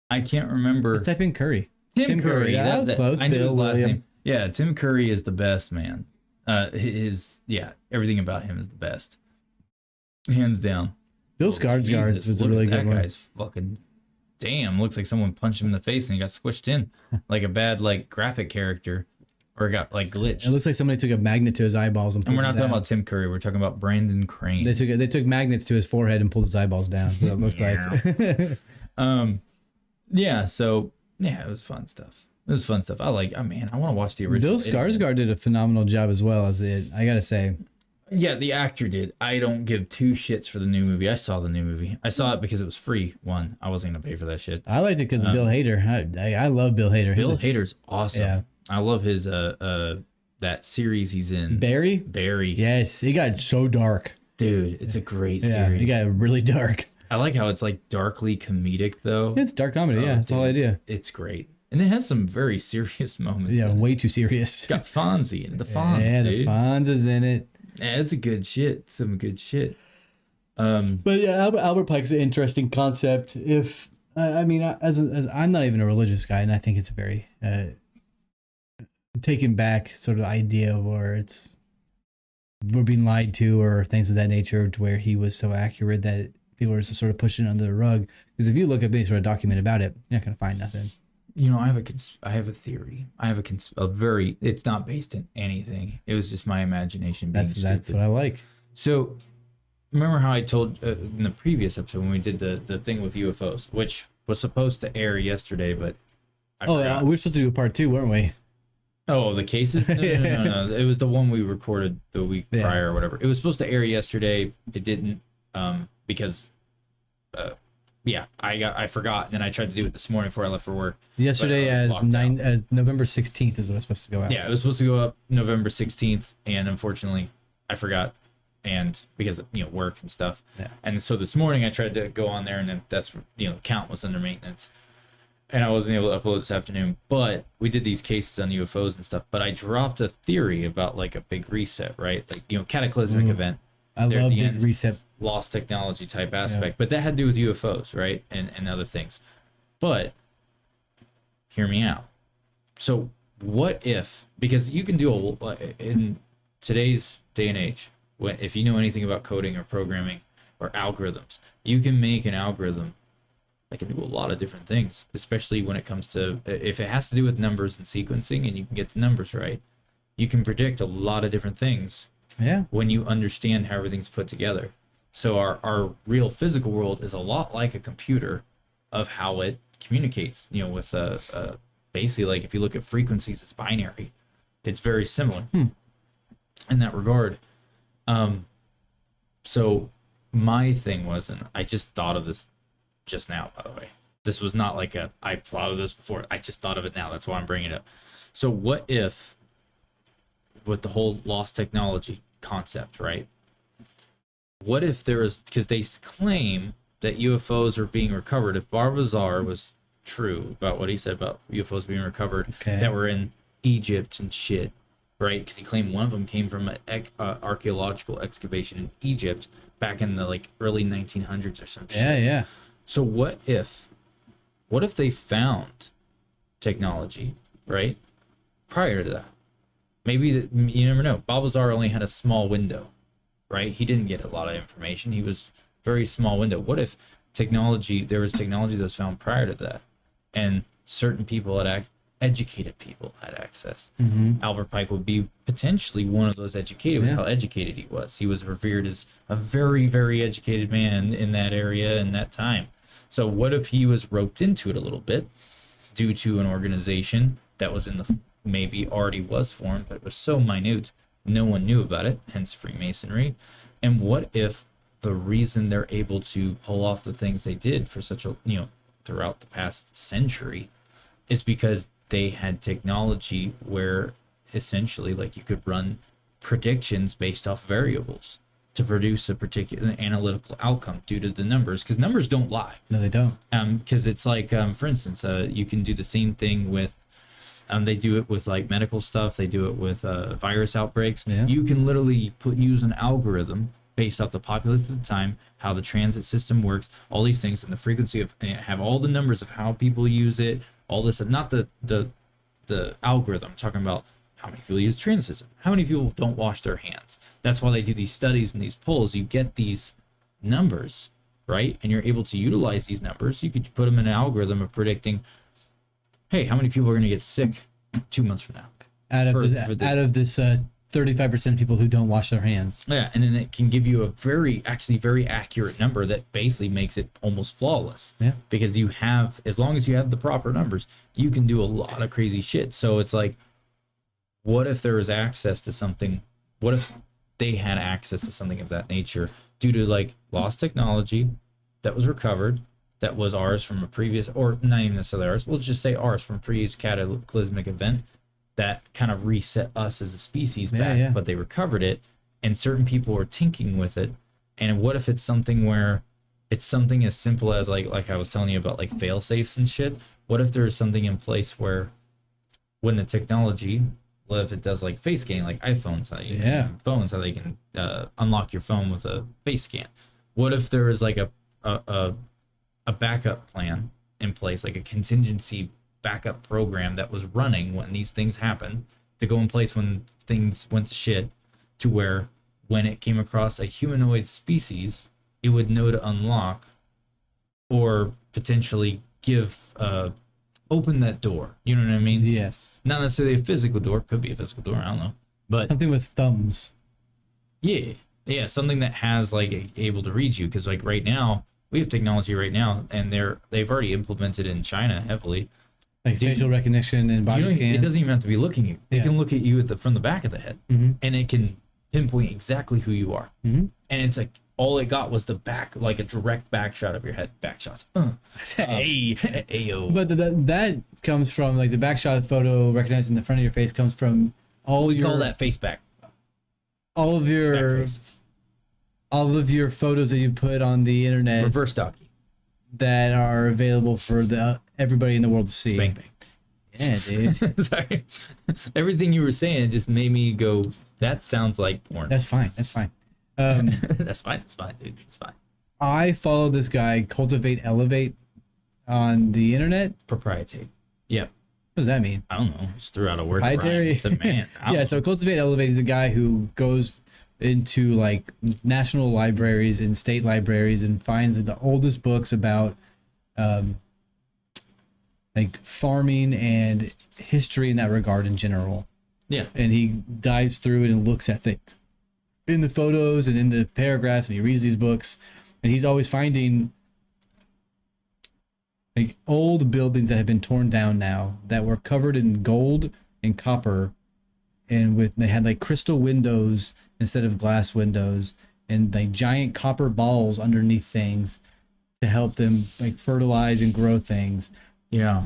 I can't remember. Let's type in Curry. Tim Curry. Yeah, that was close. I knew his Bill last William. name. Yeah, Tim Curry is the best, man. Everything about him is the best, hands down. Bill Skarsgård was a really good that one. guy's fucking damn. Looks like someone punched him in the face and he got squished in like a bad like graphic character, or got like glitched. It looks like somebody took a magnet to his eyeballs and And we're pulled not it talking down. about Tim Curry. We're talking about Brandon Crane. They took magnets to his forehead and pulled his eyeballs down. So it looks like. Yeah. So yeah, it was fun stuff. It was fun stuff. I want to watch the original. Bill Skarsgård did a phenomenal job as well as it. I gotta say. Yeah, the actor did. I don't give two shits for the new movie. I saw the new movie. I saw it because it was free. One, I wasn't gonna pay for that shit. I liked it because of Bill Hader. I love Bill Hader. Bill Hader's awesome. Yeah. I love his that series he's in. Barry. Yes, he got so dark. dude, it's a great Yeah, series. he got really dark. I like how it's like darkly comedic though. It's dark comedy. Yeah, that's the whole idea. It's great, and it has some very serious moments. Yeah, in it. way too serious. It's got Fonzie and the Fonz, Yeah, dude. the Fonz is in it. Yeah, it's a good shit. Some good shit. But yeah, Albert Pike's an interesting concept. If I mean, as I'm not even a religious guy, and I think it's a very taken back sort of idea where we're being lied to or things of that nature, to where he was so accurate that people are just sort of pushing it under the rug. Because if you look up any sort of document about it, you're not gonna find nothing. You know, I have a theory. I have a very. It's not based in anything. It was just my imagination being stupid. That's what I like. So, remember how I told in the previous episode when we did the thing with UFOs, which was supposed to air yesterday, but I forgot. We were supposed to do a part 2, weren't we? Oh, the cases? No. It was the one we recorded the week prior or whatever. It was supposed to air yesterday. It didn't, because, I forgot. And then I tried to do it this morning before I left for work. Yesterday as November 16th is what it's supposed to go out. Yeah, it was supposed to go up November 16th, and unfortunately, I forgot, and because of, work and stuff. Yeah. And so this morning I tried to go on there, and then that's the account was under maintenance, and I wasn't able to upload this afternoon. But we did these cases on UFOs and stuff. But I dropped a theory about like a big reset, right? Like cataclysmic event. I there at love the big end. reset. Lost technology type aspect, but that had to do with UFOs, right? And other things. But hear me out. So what if, because you can do in today's day and age, if you know anything about coding or programming or algorithms, you can make an algorithm that can do a lot of different things, especially when it comes to, if it has to do with numbers and sequencing and you can get the numbers right, you can predict a lot of different things. Yeah. When you understand how everything's put together. So our real physical world is a lot like a computer of how it communicates, with basically, like if you look at frequencies, it's binary. It's very similar in that regard. So my thing was, and I just thought of this just now, by the way. This was not like I thought of this before. I just thought of it now. That's why I'm bringing it up. So what if, with the whole lost technology concept, right? What if there is, because they claim that UFOs are being recovered. If Bar Bazaar was true about what he said about UFOs being recovered, that were in Egypt and shit, right? Because he claimed one of them came from an archaeological excavation in Egypt back in the early 1900s or some shit. Yeah. So what if they found technology, right, prior to that? Maybe you never know. Balbazar only had a small window, right? He didn't get a lot of information. He was very small window. What if there was technology that was found prior to that, and certain people educated people had access? Albert Pike would be potentially one of those educated, with how educated he was. He was revered as a very, very educated man in that area in that time. So what if he was roped into it a little bit due to an organization that was maybe already was formed, but it was so minute no one knew about it, hence Freemasonry? And what if the reason they're able to pull off the things they did for such a throughout the past century is because they had technology where essentially like you could run predictions based off variables to produce a particular analytical outcome due to the numbers, because numbers don't lie. No, they don't. Because it's like, for instance, you can do the same thing with, they do it with like medical stuff. They do it with virus outbreaks. Yeah. You can literally use an algorithm based off the populace at the time, how the transit system works, all these things, and the frequency of, have all the numbers of how people use it, all this, not the algorithm. I'm talking about how many people use the transit system, how many people don't wash their hands. That's why they do these studies and these polls. You get these numbers, right? And you're able to utilize these numbers. You could put them in an algorithm of predicting, hey, how many people are going to get sick 2 months from now? Out of this 35% of people who don't wash their hands. Yeah, and then it can give you a very accurate number that basically makes it almost flawless. Yeah. Because you have, as long as you have the proper numbers, you can do a lot of crazy shit. So it's like, what if there was access to something? What if they had access to something of that nature due to like lost technology that was recovered, that was ours from a previous, or not even necessarily ours, we'll just say ours from a previous cataclysmic event that kind of reset us as a species back, but they recovered it, and certain people were tinkering with it. And what if it's something where it's something as simple as like I was telling you about like fail safes and shit? What if there's something in place where when the technology, what if it does like face scanning, like iPhones, phones, how they can unlock your phone with a face scan? What if there was like a backup plan in place, like a contingency backup program that was running when these things happened, to go in place when things went to shit, to where when it came across a humanoid species, it would know to unlock or potentially give open that door. You know what I mean? Yes. Not necessarily a physical door, could be a physical door, I don't know. But something with thumbs. Yeah, something that has like able to read you, because like right now we have technology right now, and they've already implemented in China heavily. Like facial recognition and body scans. It doesn't even have to be looking at you. It can look at you from the back of the head, and it can pinpoint exactly who you are. And it's like all it got was the back, like a direct back shot of your head. Back shots. Hey, ayo. But that comes from like the back shot photo recognizing the front of your face comes from we call that face back. All of your photos that you put on the internet, reverse docky, that are available for everybody in the world to see. Spank bang. Yeah, dude. Sorry. Everything you were saying just made me go, that sounds like porn. That's fine. That's fine, dude. It's fine. It's fine. I follow this guy, Cultivate Elevate, on the internet. Proprietary. Yep. What does that mean? I don't know. Just threw out a word. Proprietary. Man. Yeah. So Cultivate Elevate is a guy who goes into like national libraries and state libraries and finds the oldest books about like farming and history in that regard in general. Yeah. And he dives through it and looks at things in the photos and in the paragraphs, and he reads these books, and he's always finding like old buildings that have been torn down now that were covered in gold and copper, and they had like crystal windows instead of glass windows, and like giant copper balls underneath things to help them like fertilize and grow things. Yeah.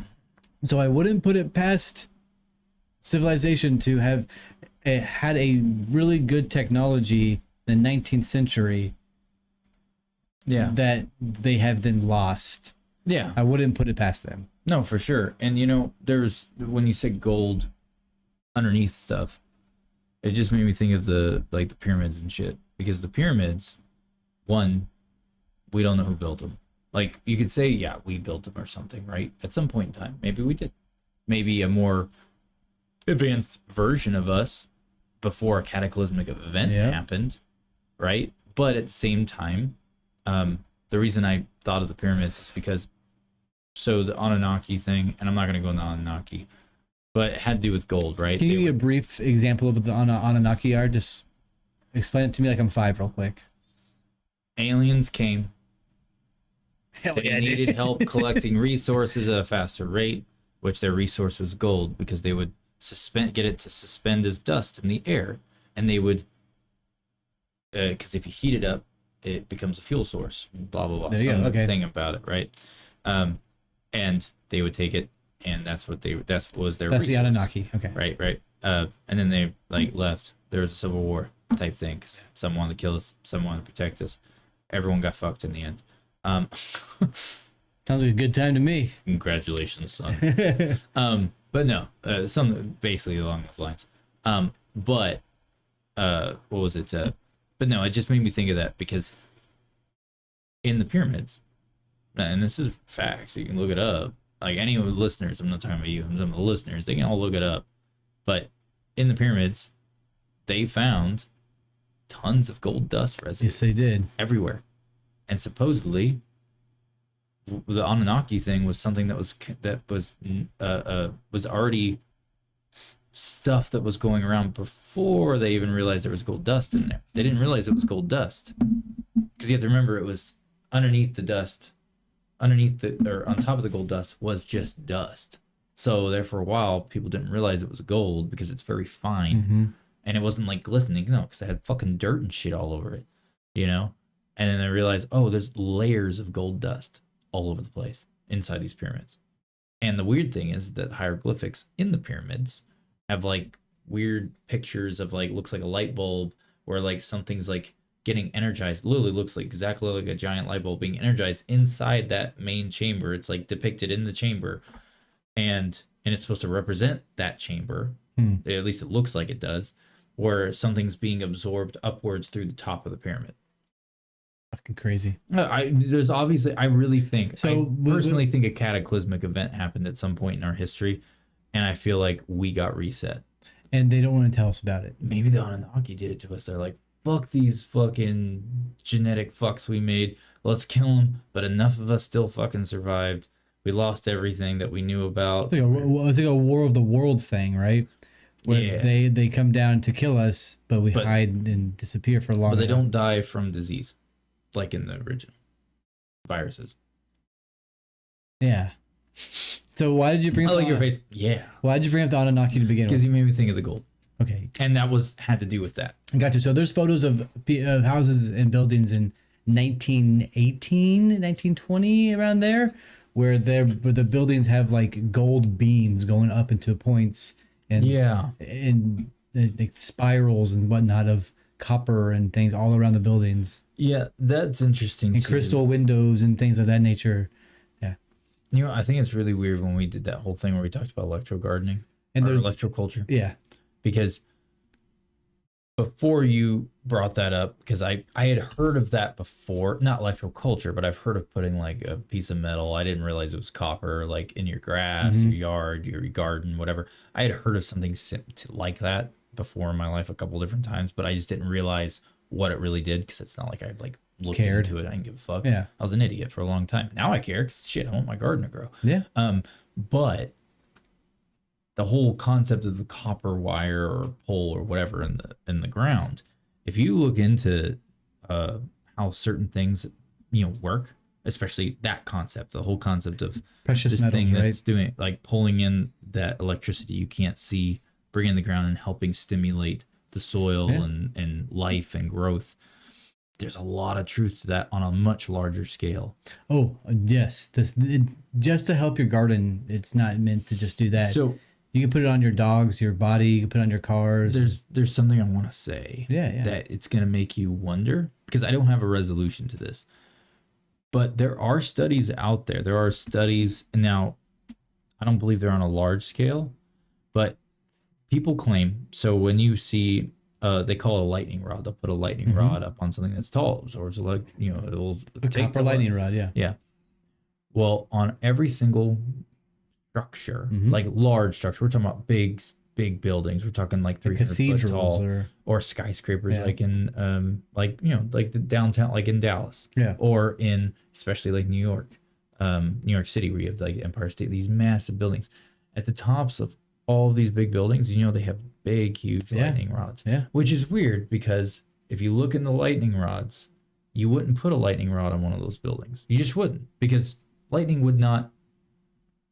So I wouldn't put it past civilization to have had a really good technology in the 19th century. Yeah. That they have then lost. Yeah. I wouldn't put it past them. No, for sure. And you know, there's, when you said gold underneath stuff, it just made me think of the pyramids and shit, because the pyramids, one, we don't know who built them. Like, you could say, yeah, we built them or something, right? At some point in time, maybe we did. Maybe a more advanced version of us before a cataclysmic event happened, right? But at the same time, the reason I thought of the pyramids is because, so the Anunnaki thing, and I'm not going to go into Anunnaki, but it had to do with gold, right? Can you give me a brief example of what the Anunnaki are? Just explain it to me like I'm 5 real quick. Aliens came. They needed help collecting resources at a faster rate, which their resource was gold, because they would get it to suspend as dust in the air, and they would, because if you heat it up, it becomes a fuel source. Blah blah blah. Thing about it, right? And they would take it and that's what was their That's the resource. Anunnaki. Okay. Right. And then they like left. There was a civil war type thing. 'Cause some wanted to kill us, some wanted to protect us. Everyone got fucked in the end. Sounds like a good time to me. Congratulations, son. But no, some basically along those lines. But what was it? But no, it just made me think of that because in the pyramids, and this is facts, you can look it up. Like any of the listeners, I'm not talking about you, I'm talking about the listeners, they can all look it up. But in the pyramids, they found tons of gold dust residue. Yes, they did. Everywhere. And supposedly, the Anunnaki thing was something that was already stuff that was going around before they even realized there was gold dust in there. They didn't realize it was gold dust because you have to remember it was underneath the dust, or on top of the gold dust was just dust. So there for a while, people didn't realize it was gold because it's very fine and it wasn't like glistening. No, because it had fucking dirt and shit all over it, you know. And then they realized, oh, there's layers of gold dust all over the place inside these pyramids. And the weird thing is that hieroglyphics in the pyramids have like weird pictures of like, looks like a light bulb where like something's like getting energized. Literally looks like exactly like a giant light bulb being energized inside that main chamber. It's like depicted in the chamber, and it's supposed to represent that chamber. At least it looks like it does, where something's being absorbed upwards through the top of the pyramid. Fucking crazy. There's obviously, I really think, So, I personally think a cataclysmic event happened at some point in our history, and I feel like we got reset. And they don't want to tell us about it. Maybe the Anunnaki did it to us. They're like, fuck these fucking genetic fucks we made. Let's kill them. But enough of us still fucking survived. We lost everything that we knew about. It's like a War of the Worlds thing, right? Where they come down to kill us, but we hide and disappear for a long time. But they don't die from disease, like in the original viruses. Yeah. So why did you bring up I like your face? Yeah. Why did you bring up the Anunnaki to begin with? Because you made me think of the gold. Okay. And that had to do with that. Gotcha. So there's photos of houses and buildings in 1918, 1920, around there, where the buildings have like gold beams going up into points and and like spirals and whatnot of copper and things all around the buildings. Yeah, that's interesting. And crystal windows and things of that nature. Yeah. You know, I think it's really weird when we did that whole thing where we talked about electro gardening and there's electroculture. Yeah. Because before you brought that up, because I had heard of that before, not electroculture, but I've heard of putting like a piece of metal. I didn't realize it was copper, like in your grass, your yard, your garden, whatever. I had heard of something like that before in my life a couple different times, but I just didn't realize what it really did because it's not like I've like looked into it. I didn't give a fuck. Yeah. I was an idiot for a long time. Now I care because shit, I want my garden to grow. Yeah. But the whole concept of the copper wire or pole or whatever in the ground, if you look into how certain things work, especially that concept, the whole concept of precious this metals, thing right? that's doing like pulling in that electricity you can't see, bringing in the ground and helping stimulate the soil and life and growth. There's a lot of truth to that on a much larger scale. Oh yes, just to help your garden. It's not meant to just do that. So you can put it on your dogs, your body. You can put it on your cars. There's something I want to say. Yeah. That it's gonna make you wonder, because I don't have a resolution to this, but there are studies out there. There are studies now. I don't believe they're on a large scale, but people claim. So when you see, they call it a lightning rod. They'll put a lightning rod up on something that's tall, or it's like it'll a copper lightning rod. Yeah. Yeah. Well, on every single structure, like large structure, we're talking about big buildings. We're talking like 300 foot tall, or skyscrapers, like in like the downtown, like in Dallas, or in especially like New York City, where you have like Empire State, these massive buildings. At the tops of all of these big buildings, they have big, huge lightning rods, which is weird because if you look in the lightning rods, you wouldn't put a lightning rod on one of those buildings. You just wouldn't, because lightning would not.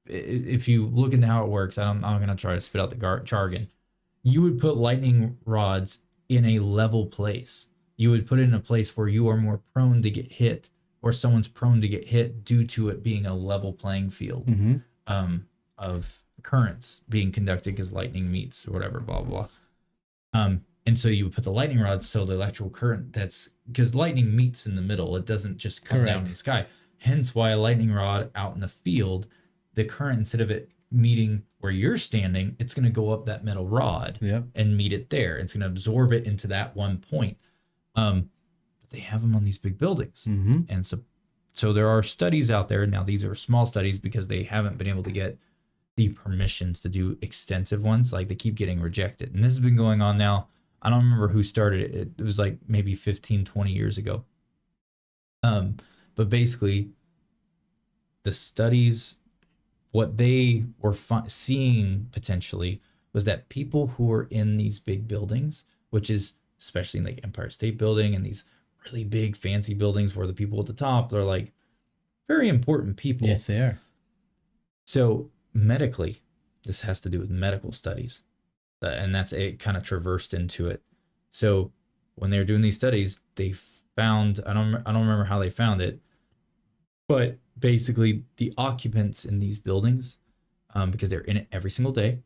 If you look into how it works, I'm going to try to spit out the jargon. You would put lightning rods in a level place. You would put it in a place where you are more prone to get hit, or someone's prone to get hit due to it being a level playing field. of currents being conducted because lightning meets or whatever, blah blah blah. And so you would put the lightning rods so the electrical current that's because lightning meets in the middle. It doesn't just come down Correct. to the sky. Hence why a lightning rod out in the field, the current instead of it meeting where you're standing, it's going to go up that metal rod Yep. and meet it there. It's going to absorb it into that one point. But they have them on these big buildings, Mm-hmm. and so there are studies out there now. These are small studies because they haven't been able to get the permissions to do extensive ones. Like they keep getting rejected, and this has been going on now. I don't remember who started it. It was like maybe 15, 20 years ago. But basically, the studies, what they were seeing potentially was that people who are in these big buildings, which is especially in like Empire State Building and these really big fancy buildings where the people at the top, they're like very important people. Yes, they are. So medically, this has to do with medical studies. And that's it kind of traversed into it. So when they were doing these studies, they found, I don't remember how they found it, but basically the occupants in these buildings, because they're in it every single day,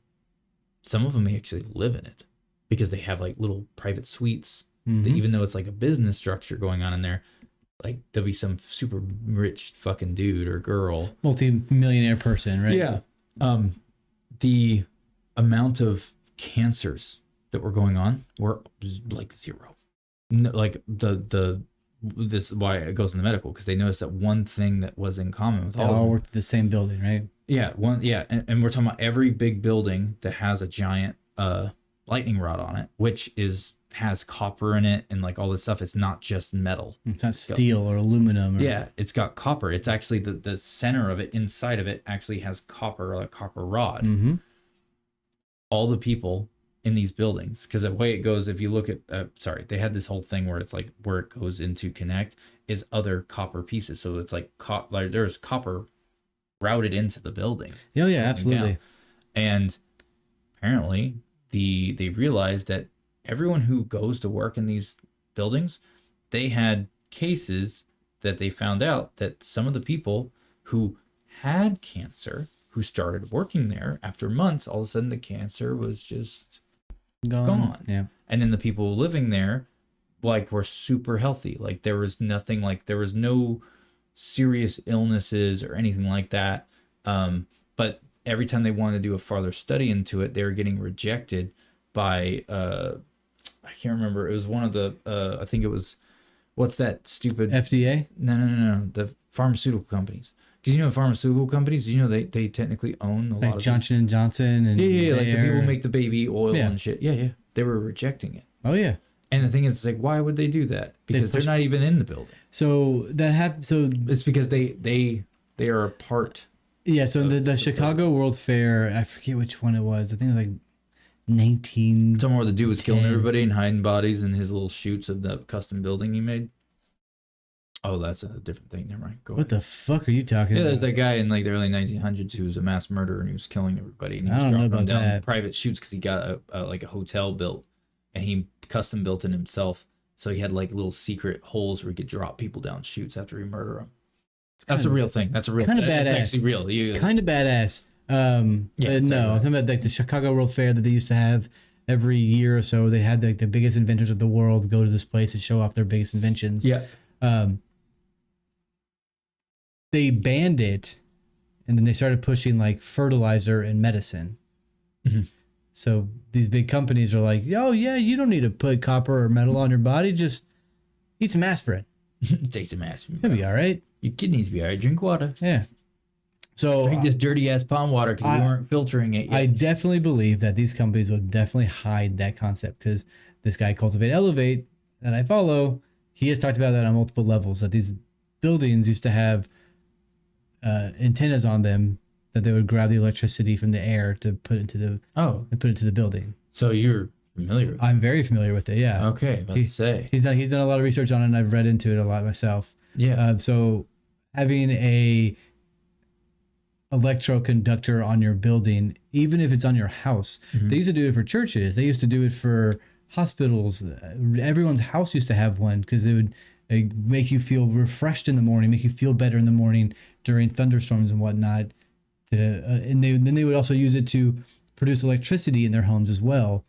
some of them may actually live in it because they have like little private suites that even though it's like a business structure going on in there, like there'll be some super rich fucking dude or girl, Multi-millionaire person, right? yeah. The amount of cancers that were going on were like zero. No, like this is why it goes in the medical, because they noticed that one thing that was in common with They all of all them. worked at the same building, right? Yeah, and we're talking about every big building that has a giant lightning rod on it, which has copper in it and like all this stuff. It's not just metal. It's not steel or aluminum. Or, Yeah, it's got copper. It's actually the center of it, inside of it, actually has copper, like copper rod. Mm-hmm. All the people in these buildings, because the way it goes, if you look at they had this whole thing where it's like where it goes into connect is other copper pieces. So it's like there's copper routed into the building. Oh yeah, absolutely. Down. And apparently they realized that everyone who goes to work in these buildings, they had cases that they found out that some of the people who had cancer, who started working there after months, all of a sudden the cancer was just gone. Yeah. And then the people living there like were super healthy. Like there was nothing, like there was no serious illnesses or anything like that. But every time they wanted to do a farther study into it, they were getting rejected by I can't remember. It was one of the I think it was, what's that stupid FDA? No. The pharmaceutical companies. Because you know pharmaceutical companies, you know they technically own a lot Like of Johnson and Johnson and yeah, like the Bayer. people who make the baby oil Yeah. and shit. Yeah. They were rejecting it. Oh yeah. And the thing is, like, why would they do that? Because they're not even in the building. So that happened. So It's because they are a part. yeah. So the Chicago World Fair, I forget which one it was. I think it was like 19. Somewhere the dude was killing 10. everybody and hiding bodies in his little chutes of the custom building he made. Oh, that's a different thing. Never mind. Go What ahead. the fuck are you talking Yeah, about? there's that guy in like the early 1900s who was a mass murderer and he was killing everybody. And he I was don't know dropping them about down that. private chutes because he got like a hotel built and he custom built it himself. So he had like little secret holes where he could drop people down chutes after he murdered them. That's a real thing. That's a real kinda thing. That's badass. actually real. You, Kind of badass. Yeah, No, I'm talking about like the Chicago World Fair that they used to have every year or so. They had like the biggest inventors of the world go to this place and show off their biggest inventions. yeah. They banned it, and then they started pushing like fertilizer and medicine. Mhm. So these big companies are like, "Oh yeah, you don't need to put copper or metal on your body. Just eat some aspirin. Take some aspirin. You'll be all right." Your kidneys be all right. Drink water. Yeah. So Drink this dirty ass pond water because we weren't filtering it yet. I definitely believe that these companies will definitely hide that concept, because this guy Cultivate Elevate that I follow, he has talked about that on multiple levels, that these buildings used to have antennas on them that they would grab the electricity from the air to put into the building. So you're familiar with it. I'm very familiar with it. Yeah. Okay, let's say. He's done a lot of research on it, and I've read into it a lot myself. Yeah. So having a electroconductor on your building, even if it's on your house, they used to do it for churches. They used to do it for hospitals. Everyone's house used to have one, because it would make you feel refreshed in the morning, make you feel better in the morning during thunderstorms and whatnot. And then they would also use it to produce electricity in their homes as well.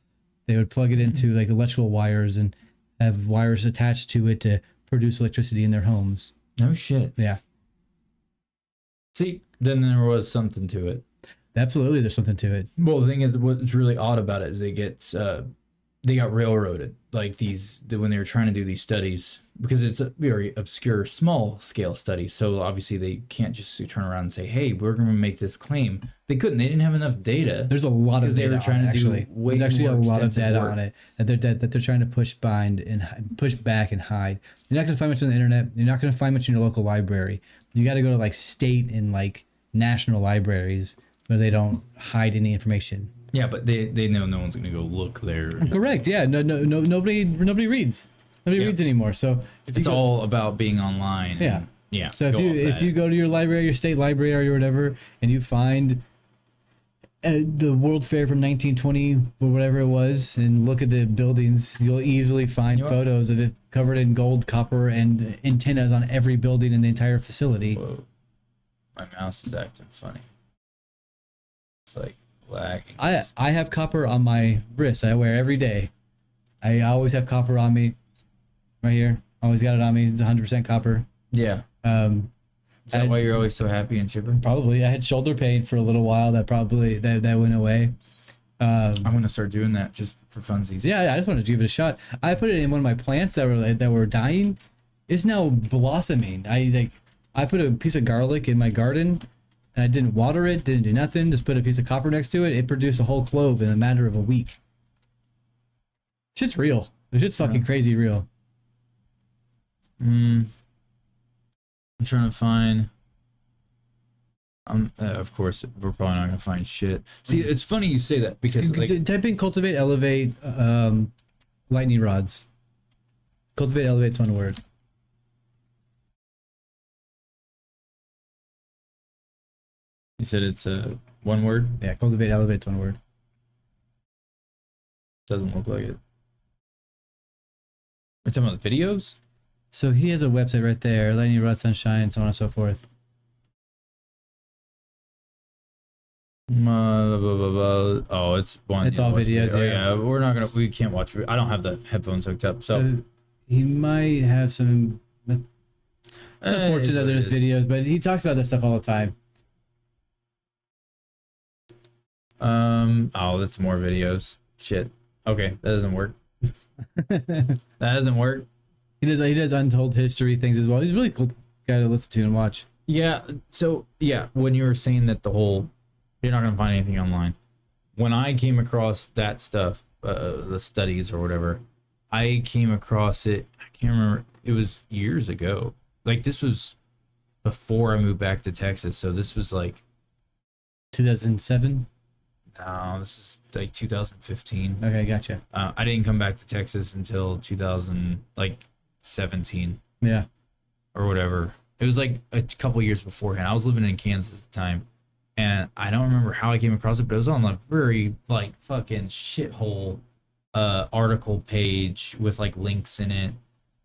They would plug it into like electrical wires and have wires attached to it to produce electricity in their homes. No shit. Yeah. See, then there was something to it. Absolutely, there's something to it. Well, the thing is, what's really odd about it is they got railroaded. Like when they were trying to do these studies, because it's a very obscure, small scale study. So obviously they can't just turn around and say, "Hey, we're going to make this claim." They couldn't. They didn't have enough data. There's a lot of data. They were trying to do way There's actually a more lot of extensive data work. on it that they're trying to push back and hide. You're not going to find much on the internet. You're not going to find much in your local library. You got to go to like state and like national libraries where they don't hide any information. Yeah, but they know no one's gonna go look there. Correct. Yeah. Nobody reads. Nobody reads anymore. So It's all about being online. Yeah. And, yeah. So if you go to your library, your state library or whatever, and you find the World Fair from 1920 or whatever it was, and look at the buildings, you'll easily find photos of it covered in gold, copper, and antennas on every building in the entire facility. Whoa. My mouse is acting funny. It's like lagging. I have copper on my wrist. I wear every day. I always have copper on me. Right here. Always got it on me. It's 100% copper. Yeah. Is that why you're always so happy and chipper? Probably. I had shoulder pain for a little while. That went away. I'm gonna start doing that just for funsies. Yeah, I just wanted to give it a shot. I put it in one of my plants that were dying. It's now blossoming. I put a piece of garlic in my garden, and I didn't water it, didn't do nothing. Just put a piece of copper next to it. It produced a whole clove in a matter of a week. Shit's real. The shit's fucking crazy real. I'm trying to find. Of course, we're probably not gonna find shit. See, it's funny you say that because like, type in cultivate, elevate, lightning rods. Cultivate, elevate's one word. you said it's one word. Yeah, cultivate, elevate's one word. Doesn't look like it. We're talking about the videos. So he has a website right there, lightning rod, sunshine, so on and so forth. Oh, it's one. It's all videos. Oh, yeah. we're not gonna. We can't watch. I don't have the headphones hooked up, so he might have some. It's unfortunate that there's videos, but he talks about this stuff all the time. Oh, that's more videos. Shit. Okay, that doesn't work. That doesn't work. He does untold history things as well. He's a really cool guy to listen to and watch. Yeah. So yeah, when you were saying that you're not gonna find anything online. When I came across that stuff, the studies or whatever, I came across it. I can't remember. It was years ago. Like this was before I moved back to Texas. So this was like 2007. No, this is like 2015. Okay, gotcha. I didn't come back to Texas until 2017 Yeah. or whatever. It was like a couple years beforehand. I was living in Kansas at the time, and I don't remember how I came across it, but it was on a very like fucking shithole article page with like links in it,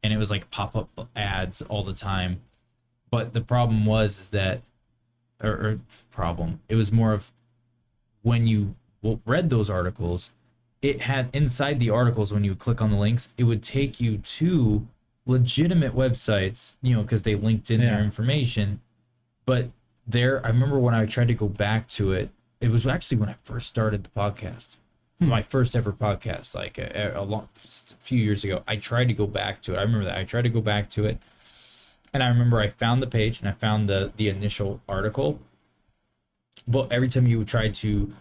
and it was like pop-up ads all the time. But the problem was that, or problem, it was more of when you read those articles, it had inside the articles, when you would click on the links, it would take you to legitimate websites, because they linked in their information. But I remember when I tried to go back to it, it was actually when I first started the podcast, my first ever podcast, like a few years ago. I tried to go back to it. I remember that I tried to go back to it, and I remember I found the page and I found the initial article. But every time you would try to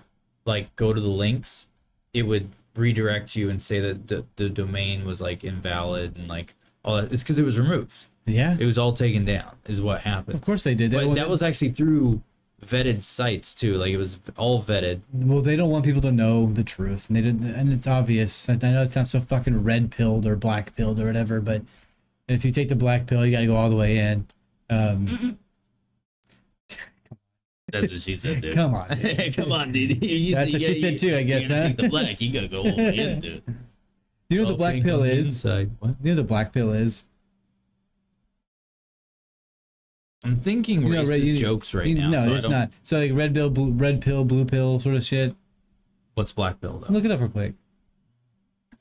like go to the links, it would redirect you and say that the domain was like invalid and like all that. It's because it was removed. Yeah. It was all taken down is what happened. Of course they did. But that was actually through vetted sites too. Like it was all vetted. Well, they don't want people to know the truth, and and it's obvious. I know it sounds so fucking red pilled or black pilled or whatever, but if you take the black pill, you got to go all the way in. That's what she said, dude. Come on, dude. Come on, dude. That's what she said too, I guess. You Huh? take the black, you gotta go all the way in, dude. You know what the black pill is? What? You know what the black pill is? I'm thinking You know, racist jokes right now. No, so it's not. So like red pill, blue pill sort of shit. What's black pill though? Look it up real quick.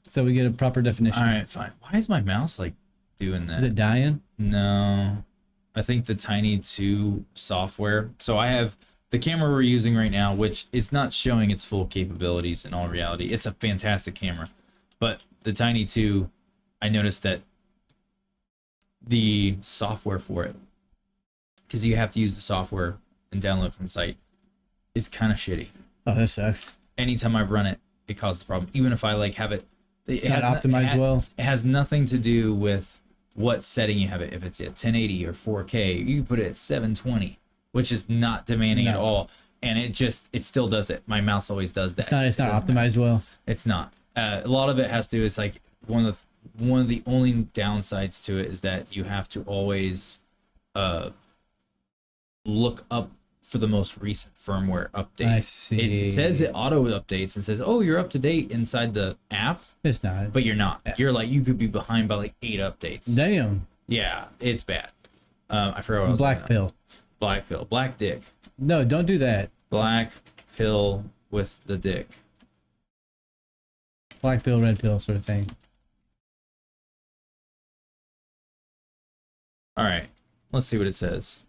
So we get a proper definition. All right, fine. Why is my mouse like doing that? Is it dying? No, I think the Tiny 2 software. So I have the camera we're using right now, which is not showing its full capabilities in all reality. It's a fantastic camera, but the Tiny 2, I noticed that the software for it, because you have to use the software and download from the site, is kind of shitty. Oh, that sucks. Anytime I run it, it causes a problem. Even if I like have it, It's not optimized well. It has nothing to do with what setting you have it. If it's at 1080 or 4K, you can put it at 720, which is not demanding at all. And it still does it. My mouse always does that. It's not optimized well. It's not. A lot of it has to do. It's like one of the only downsides to it is that you have to always look up for the most recent firmware update. I see. It says it auto updates and says, "Oh, you're up to date inside the app," It's not. but you're not. Yeah. You're like, you could be behind by like 8 updates. Damn. Yeah, it's bad. I forgot what I was Black looking at. pill. Black pill. Black dick. No, don't do that. Black pill with the dick. Black pill, red pill sort of thing. All right, let's see what it says.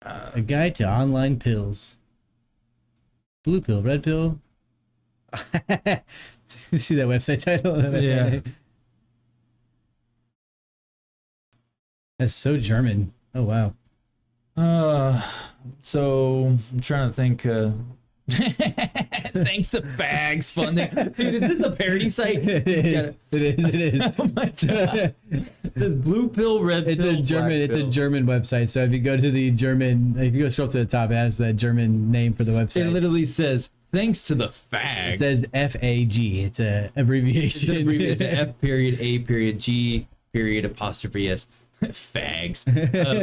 A guide to online pills. Blue pill, red pill. See that website title? Yeah. That's so German. Oh wow. So I'm trying to think. Thanks to Fags funding, dude. Is this a parody site? It is. It is. Oh my god! It says blue pill, red It's pill. a German. black It's a pill. German website. So if you go to the German, if you go scroll to the top, it has the German name for the website. It literally says thanks to the Fags. It says FAG. It's a abbreviation. It's a F period A period G period apostrophe S. Fags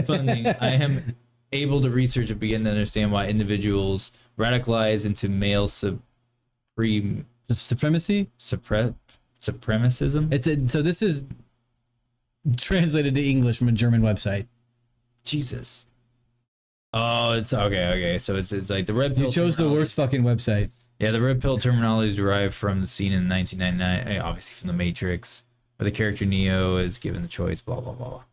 funding. I am able to research and begin to understand why individuals radicalize into male Supremacy. supremacism. So this is translated to English from a German website. Jesus. Oh, it's okay. So it's like the red pill. You chose the worst fucking website. Yeah, the red pill terminology is derived from the scene in 1999, obviously from the Matrix, where the character Neo is given the choice. Blah blah blah.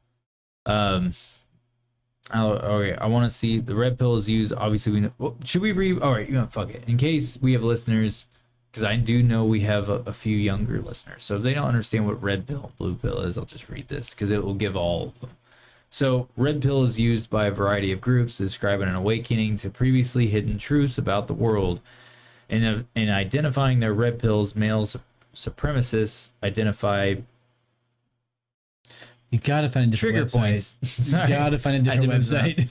Okay, I want to see the red pill is used. Obviously, we know. Well, should we read? All right, you know, fuck it. In case we have listeners, because I do know we have a few younger listeners. So if they don't understand what red pill and blue pill is, I'll just read this because it will give all of them. So red pill is used by a variety of groups to describe an awakening to previously hidden truths about the world. In identifying their red pills, male supremacists identify. You gotta find a different Trigger website. points. You Sorry. gotta find a different website.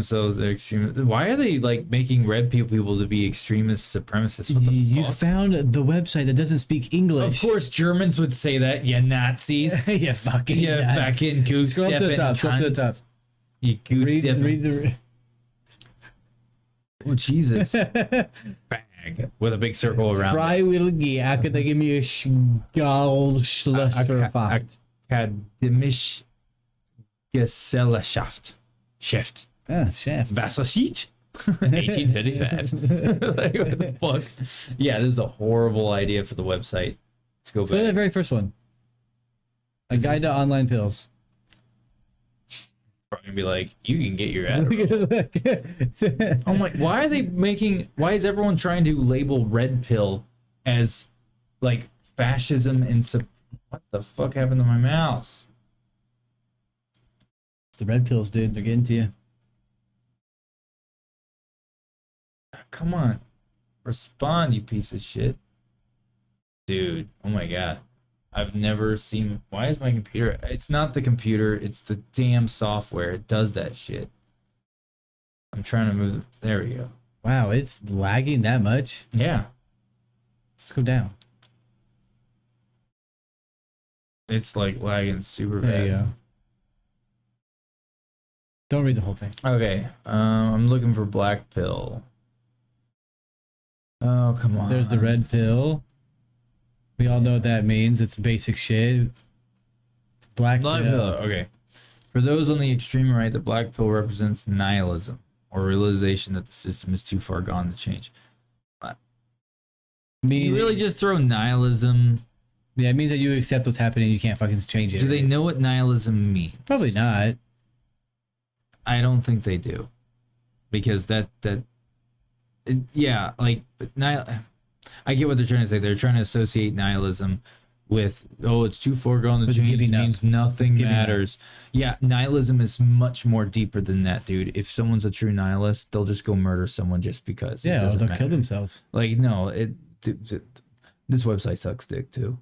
So they're extremist. Why are they like making red people to be extremist supremacists? What the You fuck? found the website that doesn't speak English. Of course, Germans would say that. Yeah, Nazis. You fucking Yeah, nuts. fucking goose Scroll up to the top. Scroll up to the top. You goose Read the. Oh Jesus! Bag with a big circle around. Freiwillige Akademische Schulschlussverfahren. Akademische Gesellschaft. Shaft. Ah, shaft. Wasserschied. 1835. Like, what the fuck? Yeah, this is a horrible idea for the website. Let's go Let's go to the back. very first one. A guide to online pills. Probably gonna be like, you can get your Adderall. I'm like, why is everyone trying to label red pill as like fascism and what the fuck happened to my mouse? It's the red pills, dude. They're getting to you. Come on. Respond, you piece of shit. Dude, oh my god. I've never seen. Why is my computer? It's not the computer, it's the damn software. It does that shit. I'm trying to move. There we go. Wow, it's lagging that much. Yeah. Let's go down. It's like lagging super bad. There you go. Don't read the whole thing. Okay. I'm looking for black pill. Oh, come on. There's the red pill. We all know what that means. It's basic shit. Black Black pill. pill. Okay. For those on the extreme right, the black pill represents nihilism or realization that the system is too far gone to change. You really just throw nihilism. Yeah, it means that you accept what's happening. You can't fucking change it. Do they know what nihilism means? Probably not. I don't think they do, because yeah, like, but I get what they're trying to say. They're trying to associate nihilism with, oh, it's too far gone to With change. It giving up. means nothing Giving up. matters. Yeah, nihilism is much more deeper than that, dude. If someone's a true nihilist, they'll just go murder someone just because. Yeah, it or doesn't they'll matter. kill themselves. Like, no, this website sucks dick too.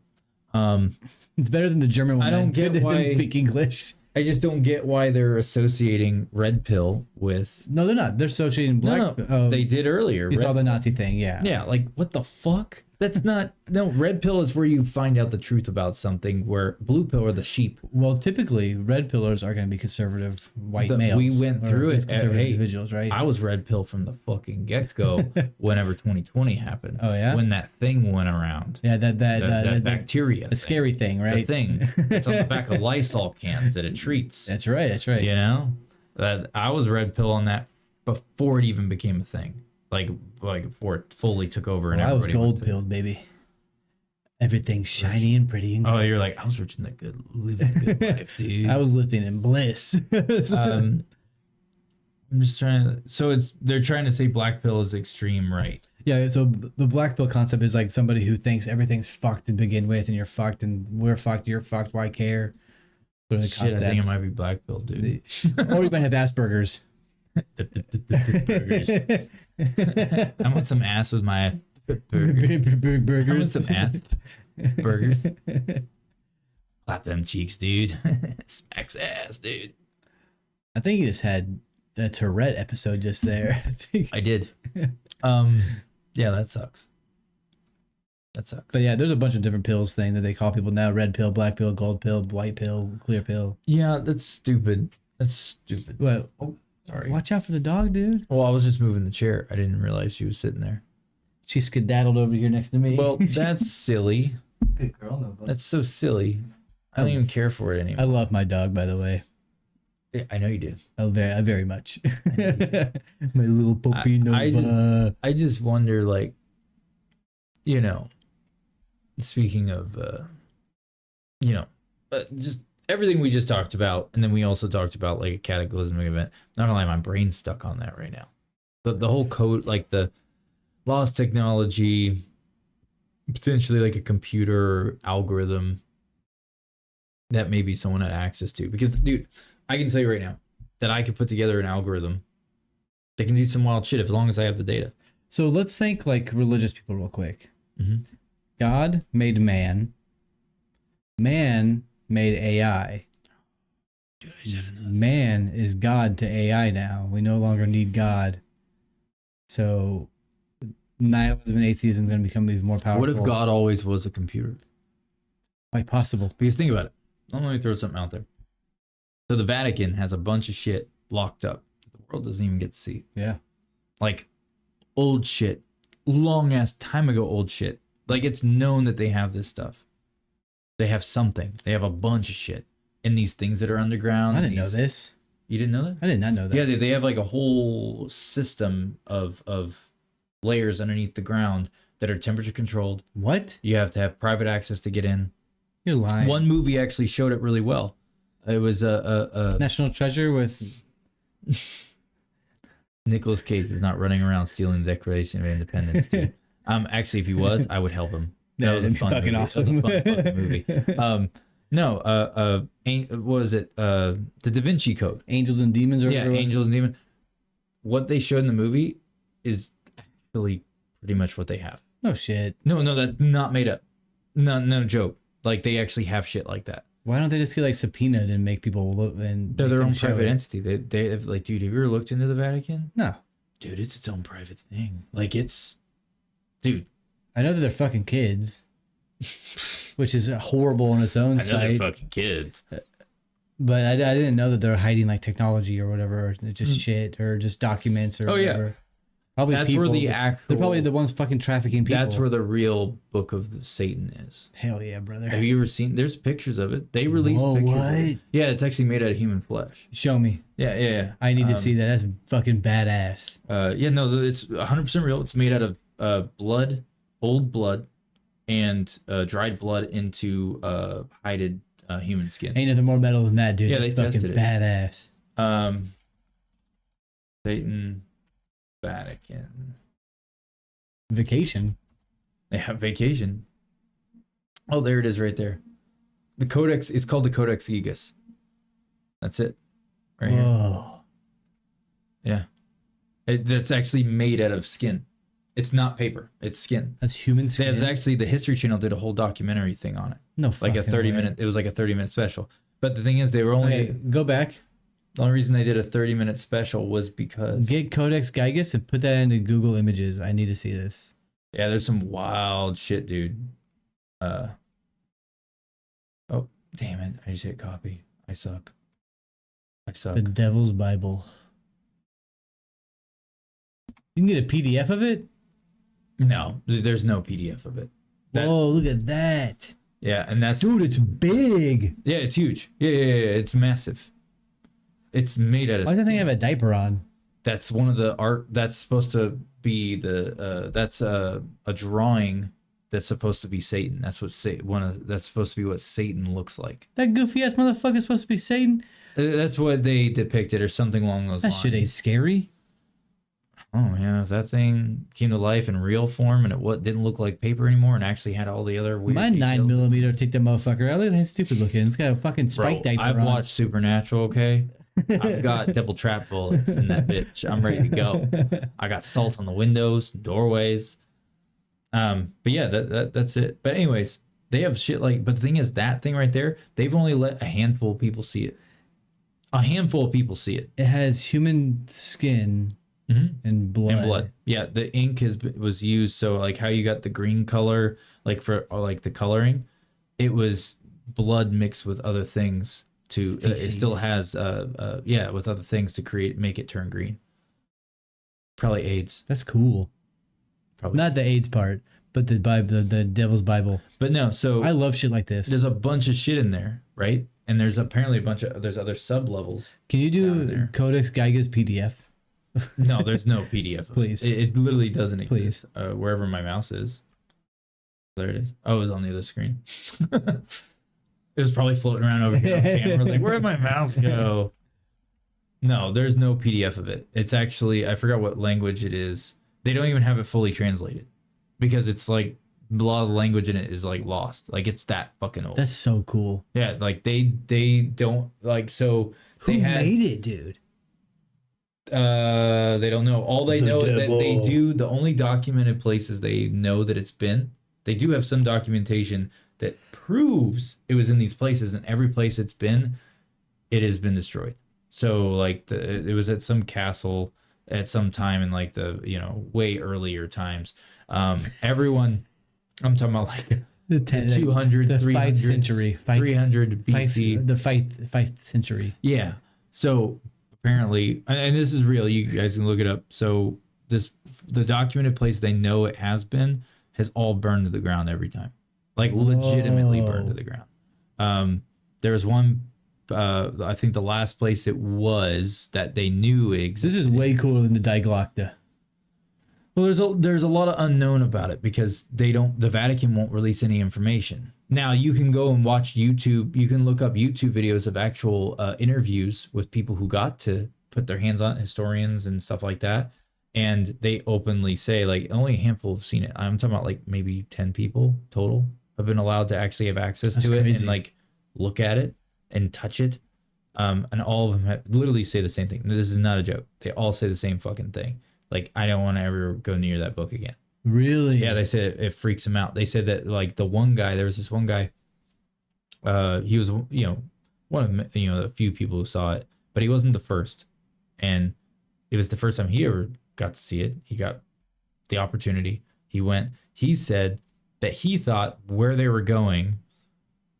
It's better than the German one. I don't that get why- didn't speak English. I just don't get why they're associating red pill with. No, they're not. They're associating black. No, they did earlier. You Red saw the Nazi thing, yeah. Yeah, like what the fuck? That's not no red pill is where you find out the truth about something. Where blue pill are the sheep. Well, typically, red pillars are going to be conservative white males. We went or through it. Conservative Hey, individuals, right? I was red pill from the fucking get go. Whenever 2020 happened. Oh, yeah? When that thing went around. Yeah, that That bacteria. the scary thing, The right? thing. It's on the back of Lysol cans that it treats. That's right. That's right. You know, that I was red pill on that before it even became a thing. Like before it fully took over and Well, I was everybody went gold to- pilled, baby. Everything's shiny and pretty and Oh, good. you're like, I was rich in that good, living a good life, dude. I was living in bliss. I'm just trying to. So they're trying to say black pill is extreme right. Yeah, so the black pill concept is like somebody who thinks everything's fucked to begin with, and you're fucked, and we're fucked, you're fucked. Why care? Sort of the Shit, I think it concept. might be black pill, dude. Or you might have Asperger's. Burgers. I want some ass with my burgers. I want Burgers. some ass burgers. Clap them cheeks, dude. Smacks ass, dude. I think you just had a Tourette episode just there. I think. I did. Yeah, that sucks. That sucks. But yeah, there's a bunch of different pills thing that they call people now: red pill, black pill, gold pill, white pill, clear pill. Yeah, that's stupid. That's stupid. Well, Oh, sorry. watch out for the dog, dude. Well, I was just moving the chair. I didn't realize she was sitting there. She skedaddled over here next to me. Well, that's silly. good girl, no. But That's so silly. I don't even care for it I anymore. love my dog, by the way. I know you do. I very much. My little puppy I Nova. I just wonder, like, you know, speaking of, just everything we just talked about, and then we also talked about like a cataclysmic event. Not only my brain's stuck on that right now, but the whole code, like the lost technology, potentially like a computer algorithm that maybe someone had access to. Because, dude, I can tell you right now that I could put together an algorithm that can do some wild shit as long as I have the data. So let's think like religious people real quick. Mhm. God made man. Man made AI. Dude, I said enough. Man is God to AI now. We no longer need God. So nihilism and atheism are going to become even more powerful. What if God always was a computer? Quite possible. Because think about it. Let me throw something out there. So the Vatican has a bunch of shit locked up that the world doesn't even get to see. Yeah. Like old shit, long ass time ago old shit. Like it's known that they have this stuff. They have something. They have a bunch of shit in these things that are underground. I didn't know these- this. You didn't know that? I did not know that. Yeah, they have like a whole system of layers underneath the ground that are temperature controlled. What? You have to have private access to get in. You're lying. One movie actually showed it really well. It was a National Treasure with Nicolas Cage is not running around stealing the Declaration of Independence, dude. Actually, if he was, I would help him. That was a fun fucking movie. awesome. That was a fun fucking movie. What was it? The Da Vinci Code. Angels and Demons or Yeah, whatever it was. Angels and Demons. What they showed in the movie is actually pretty much what they have. No shit. No, that's not made up. No joke. Like they actually have shit like that. Why don't they just get like subpoenaed and make people look and They're make their them own show private it? entity. They have like, dude, have you ever looked into the Vatican? No. Dude, it's its own private thing. Like it's, dude. I know that they're fucking kids, which is horrible on its own I know they're site. fucking kids. But I didn't know that they're hiding like technology or whatever. Or just shit or just documents or Oh, yeah. whatever. Probably That's people. where the actual. They're probably the ones fucking trafficking people. That's where the real book of Satan is. Hell yeah, brother. Have you ever seen? There's pictures of it. They released Whoa, pictures. Of what? it. Yeah, it's actually made out of human flesh. Show me. Yeah. I need to see that. That's fucking badass. Yeah, no, it's 100% real. It's made out of blood, old blood, and dried blood into hided human skin. Ain't nothing more metal than that, dude. Yeah, That's they fucking tested it. badass. Satan, Vatican. Vacation. They have vacation. Oh, there it is right there. The Codex is called the Codex Gigas. That's it. Right here. Whoa. Yeah. That's actually made out of skin. It's not paper. It's skin. That's human skin. There's actually the History Channel did a whole documentary thing on it. No Like a fucking 30 way. minute. It was like a 30-minute special. But the thing is, they were only Okay, go back. the only reason they did a 30-minute special was because Get Codex Gigas and put that into Google Images. I need to see this. yeah, there's some wild shit, dude. Oh, damn it! I just hit copy. I suck. The Devil's Bible. You can get a PDF of it? No, there's no PDF of it. Whoa, look at that. Yeah, and that's Dude, it's big. yeah, it's huge. Yeah, it's massive. It's made out of. Why does that thing have a diaper on? That's one of the art. That's supposed to be the. That's a drawing. That's supposed to be Satan. That's what That's supposed to be what Satan looks like. That goofy ass motherfucker is supposed to be Satan. That's what they depicted, or something along those That lines. shit ain't scary. Oh yeah, if that thing came to life in real form and it didn't look like paper anymore and actually had all the other weird. My details, 9mm take that motherfucker out. Look at that stupid looking. It's got a fucking spike diaper I've on. watched Supernatural. Okay, I've got double trap bullets in that bitch. I'm ready to go. I got salt on the windows, doorways. But yeah, that's it. But anyways, they have shit like. But the thing is, that thing right there, they've only let a handful of people see it. A handful of people see it. It has human skin and blood. And blood. Yeah, the ink was used. So like how you got the green color, like for like the coloring, it was blood mixed with other things to. It still has with other things to make it turn green. Probably AIDS. That's cool. Probably not the AIDS part, but the Bible, the Devil's Bible. But no, so I love shit like this. There's a bunch of shit in there, right? And there's apparently there's other sub levels. Can you do Codex Gigas PDF? No, there's no PDF. Please. It literally doesn't exist. Wherever my mouse is. There it is. Oh, it was on the other screen. It was probably floating around over here on camera. Like, where'd my mouse go? No, there's no PDF of it. It's actually, I forgot what language it is. They don't even have it fully translated because it's like a lot of the language in it is like lost. Like it's that fucking old. That's so cool. Yeah, like they don't like so. Who made it, dude? They don't know. All they know is that they do the only documented places they know that it's been. They do have some documentation that proves it was in these places, and every place it's been, it has been destroyed. So like it was at some castle at some time in like the way earlier times. Everyone, I'm talking about like the 200s, 300s, century, 300 BC, the 5th century. Yeah. So apparently, and this is real. You guys can look it up. So the documented place they know it has all burned to the ground every time, like legitimately burned to the ground. There was one. I think the last place it was that they knew existed. This is way cooler than the Diglocta. Well, there's a lot of unknown about it because the Vatican won't release any information. Now you can go and watch YouTube. You can look up YouTube videos of actual interviews with people who got to put their hands on it, historians and stuff like that. And they openly say like only a handful have seen it. I'm talking about like maybe 10 people total have been allowed to actually have access to it and like look at it and touch it. And all of them literally say the same thing. This is not a joke. They all say the same fucking thing. Like, I don't want to ever go near that book again. Really? Yeah, they said it freaks them out. They said that like there was this one guy, he was, one of, the few people who saw it, but he wasn't the first. And it was the first time he ever got to see it. He got the opportunity. He went, he said that he thought where they were going,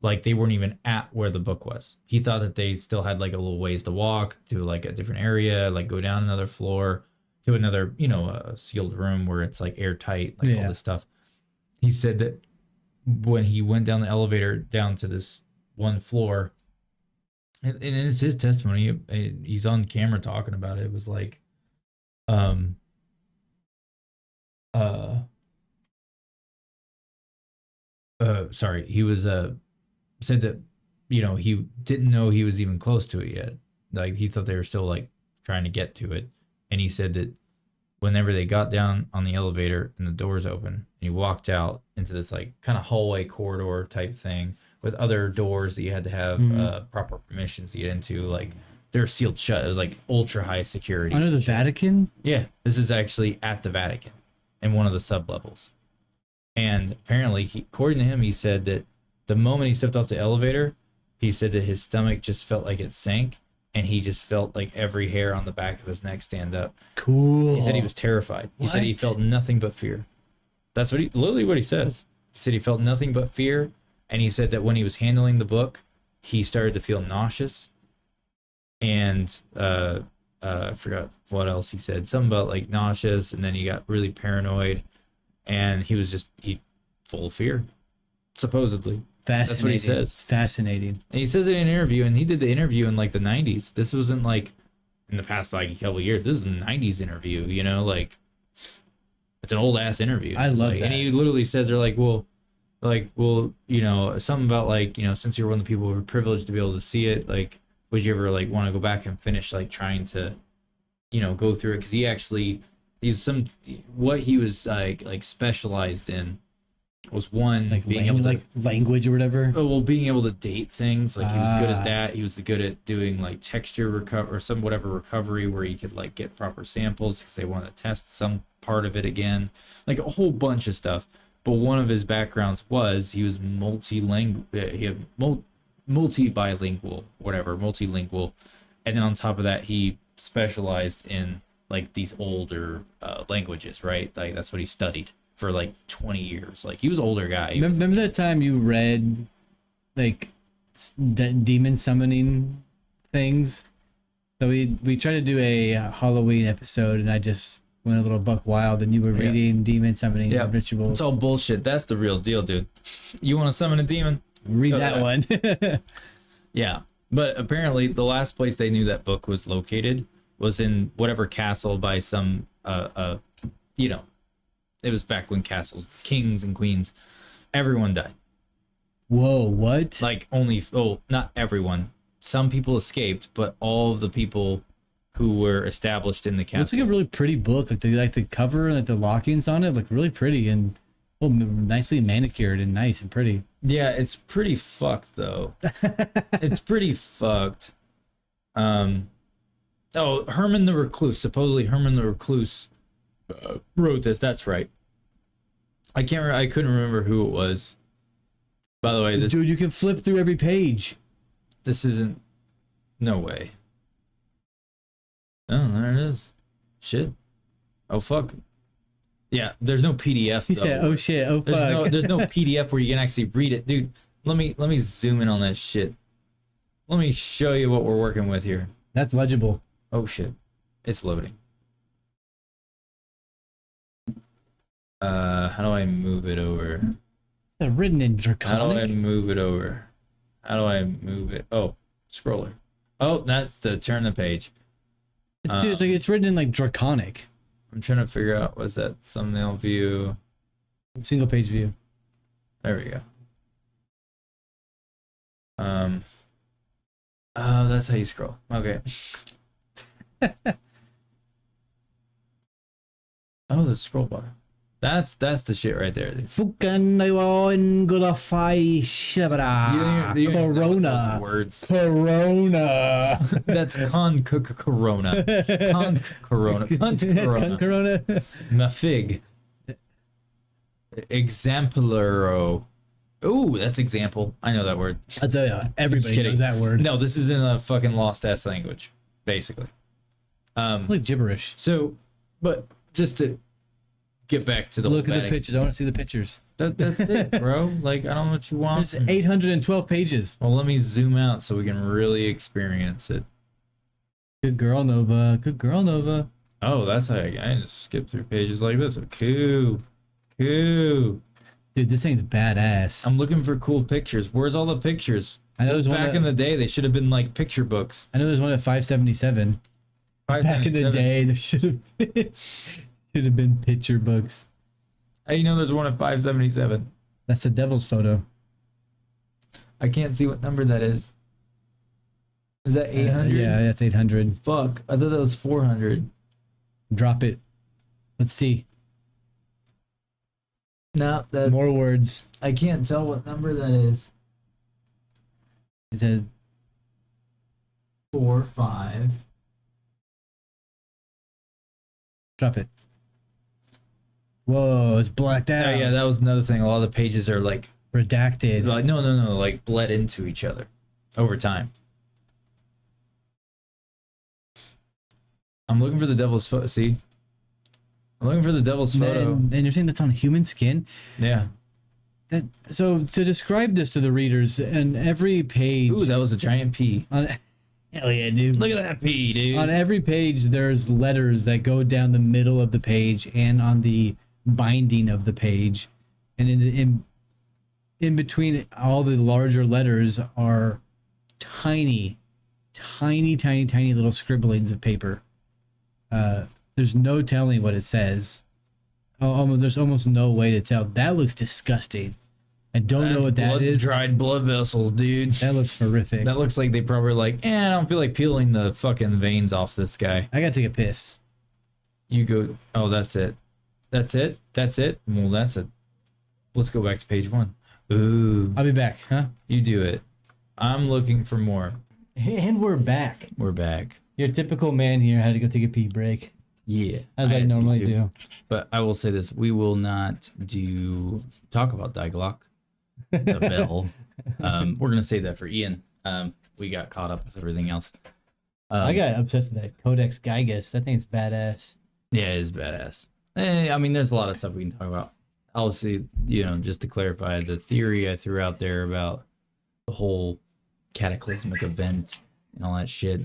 like they weren't even at where the book was. He thought that they still had like a little ways to walk to like a different area, like go down another floor to another, you know, a sealed room where it's like airtight, like all Yeah. this stuff. He said that when he went down the elevator down to this one floor, and it's his testimony, he's on camera talking about it. It was like, um, uh, sorry, he was said that, you know, he didn't know he was even close to it yet. Like he thought they were still like trying to get to it, and he said that whenever they got down on the elevator and the doors open, and he walked out into this like kind of hallway corridor type thing with other doors that you had to have proper permissions to get into, like they're sealed shut. It was like ultra high security. Under the Vatican? Yeah, this is actually at the Vatican in one of the sub levels. And apparently, according to him, he said that the moment he stepped off the elevator, he said that his stomach just felt like it sank, and he just felt like every hair on the back of his neck stand up. Cool. He said he was terrified. He said he What? felt nothing but fear. That's what literally what he says. He said he felt nothing but fear, and he said that when he was handling the book, he started to feel nauseous, and I forgot what else he said. Something about like nauseous, and then he got really paranoid, and he was just full of fear, supposedly. Fascinating. That's what he says. Fascinating. And he says it in an interview, and he did the interview in like the 90s. This wasn't like in the past like a couple of years. This is the 90s interview, you know, like it's an old ass interview. I love like, that. And he literally says they're like, well, you know, something about like, you know, since you're one of the people who were privileged to be able to see it, like, would you ever like want to go back and finish like trying to, you know, go through it? Because what he was like specialized in was one Like being able to like language or whatever. oh, well, being able to date things, like he was good at that. He was good at doing like texture recover or some whatever recovery where you could like get proper samples because they wanted to test some part of it again, like a whole bunch of stuff. But one of his backgrounds was he was multilingual, multilingual, and then on top of that, he specialized in like these older languages, right? Like that's what he studied for like 20 years. Like he was an older guy. Remember that time you read like demon summoning things? So we tried to do a Halloween episode, and I just went a little buck wild, and you were reading demon summoning rituals. It's all bullshit. That's the real deal, dude. You want to summon a demon? Read that one. Yeah. But apparently the last place they knew that book was located was in whatever castle by some you know, it was back when castles, kings and queens, everyone died. Whoa, what? Like not everyone. Some people escaped, but all of the people who were established in the castle. It's like a really pretty book. Like the cover and like the lockings on it look really pretty and nicely manicured and nice and pretty. Yeah, it's pretty fucked though. It's pretty fucked. Herman the Recluse. Supposedly Herman the Recluse wrote this. That's right. I couldn't remember who it was. By the way, Dude, you can flip through every page. This isn't. No way. Oh, there it is. Shit. Oh fuck. Yeah, there's no PDF. He said, "Oh shit, oh fuck." There's no PDF where you can actually read it, dude. Let me zoom in on that shit. Let me show you what we're working with here. That's legible. Oh shit, it's loading. How do I move it over? They're written in How do I Draconic. move it over? How do I move it? Oh, scroller. Oh, that's the turn the page. Dude, it's like it's written in like Draconic. I'm trying to figure out, was that thumbnail view? Single page view. There we go. Oh, that's how you scroll. Okay. Oh, the scroll bar. That's the shit right there, dude. Fucking gonna fight Corona. Those words. Corona. That's corona. Corona. Corona. Corona. Mafig. Exemplaro. Ooh, that's example. I know that word. I tell you, everybody kidding. knows that word. No, this is in a fucking lost ass language, basically. Like gibberish. So, but just to get back to the Look whole at the Vatican- pictures. I want to see the pictures. That's it, bro. Like, I don't know what you want. There's 812 pages. Well, let me zoom out so we can really experience it. Good girl, Nova. Good girl, Nova. Oh, that's how I just skip through pages like this. Cool. Cool. Dude, this thing's badass. I'm looking for cool pictures. Where's all the pictures? I know there's one Back in the day, they should have been like picture books. I know there's one at 577. Back in the day, there should have been picture books. How do you know there's one at 577? That's the devil's photo. I can't see what number that is. Is that 800? Yeah, that's 800. Fuck. I thought that was 400. Drop it. Let's see. No, that More words. I can't tell what number that is. It says 4, 5. drop it. Whoa, it's blacked out. Oh yeah, that was another thing. A lot of the pages are like Redacted. no, like bled into each other over time. I'm looking for the devil's photo. See, I'm looking for the devil's photo. And you're saying that's on human skin? Yeah. So to describe this to the readers, and every page. Ooh, that was a giant P. Hell yeah, dude. Look at that P, dude. On every page, there's letters that go down the middle of the page and on the binding of the page, and in between all the larger letters are tiny little scribblings of paper. There's no telling what it says. There's almost no way to tell. That looks disgusting. I don't know what that is. Dried blood vessels, dude. That looks horrific. That looks like they probably like, I don't feel like peeling the fucking veins off this guy. I gotta take a piss. You go, oh, that's it. That's it? That's it? Well, that's it. Let's go back to page 1. Ooh. I'll be back, huh? You do it. I'm looking for more. And we're back. We're back. Your typical man here had to go take a pee break. Yeah. As I normally do. But I will say this. We will not talk about Diglock. The bell. We're going to save that for Ian. We got caught up with everything else. I got obsessed with that Codex Gigas. That thing's badass. Yeah, it is badass. I mean, there's a lot of stuff we can talk about. Obviously, just to clarify, the theory I threw out there about the whole cataclysmic event and all that shit,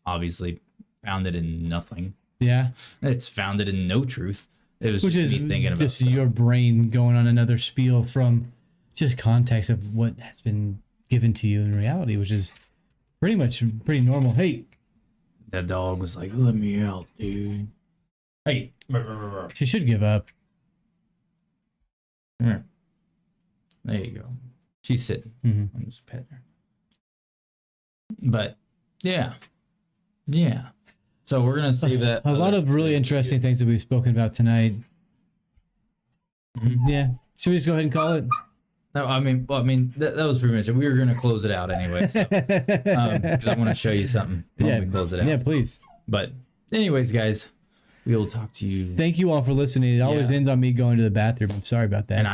obviously founded in nothing. Yeah. It's founded in no truth. It was Which just is me thinking about just stuff. your brain going on another spiel from just context of what has been given to you in reality, which is pretty normal. Hey, That dog was like, let me out, dude. Hey. she should give up. There you go. She's sitting. Mm-hmm. I'm just petting her. But, yeah. Yeah. So we're going to save that. A lot of really interesting things that we've spoken about tonight. Mhm. Yeah. Should we just go ahead and call it? No, I mean, that was pretty much it. We were going to close it out anyway. So, because I want to show you something when we close it out. Yeah, please. But anyways, guys, we will talk to you. Thank you all for listening. It always ends on me going to the bathroom. I'm sorry about that. And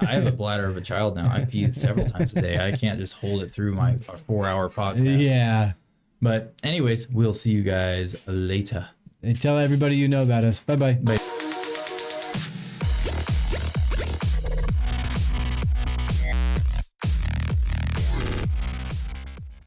I have a bladder of a child now. I pee several times a day. I can't just hold it through our 4-hour podcast. Yeah. But anyways, we'll see you guys later. And tell everybody you know about us. Bye-bye. Bye.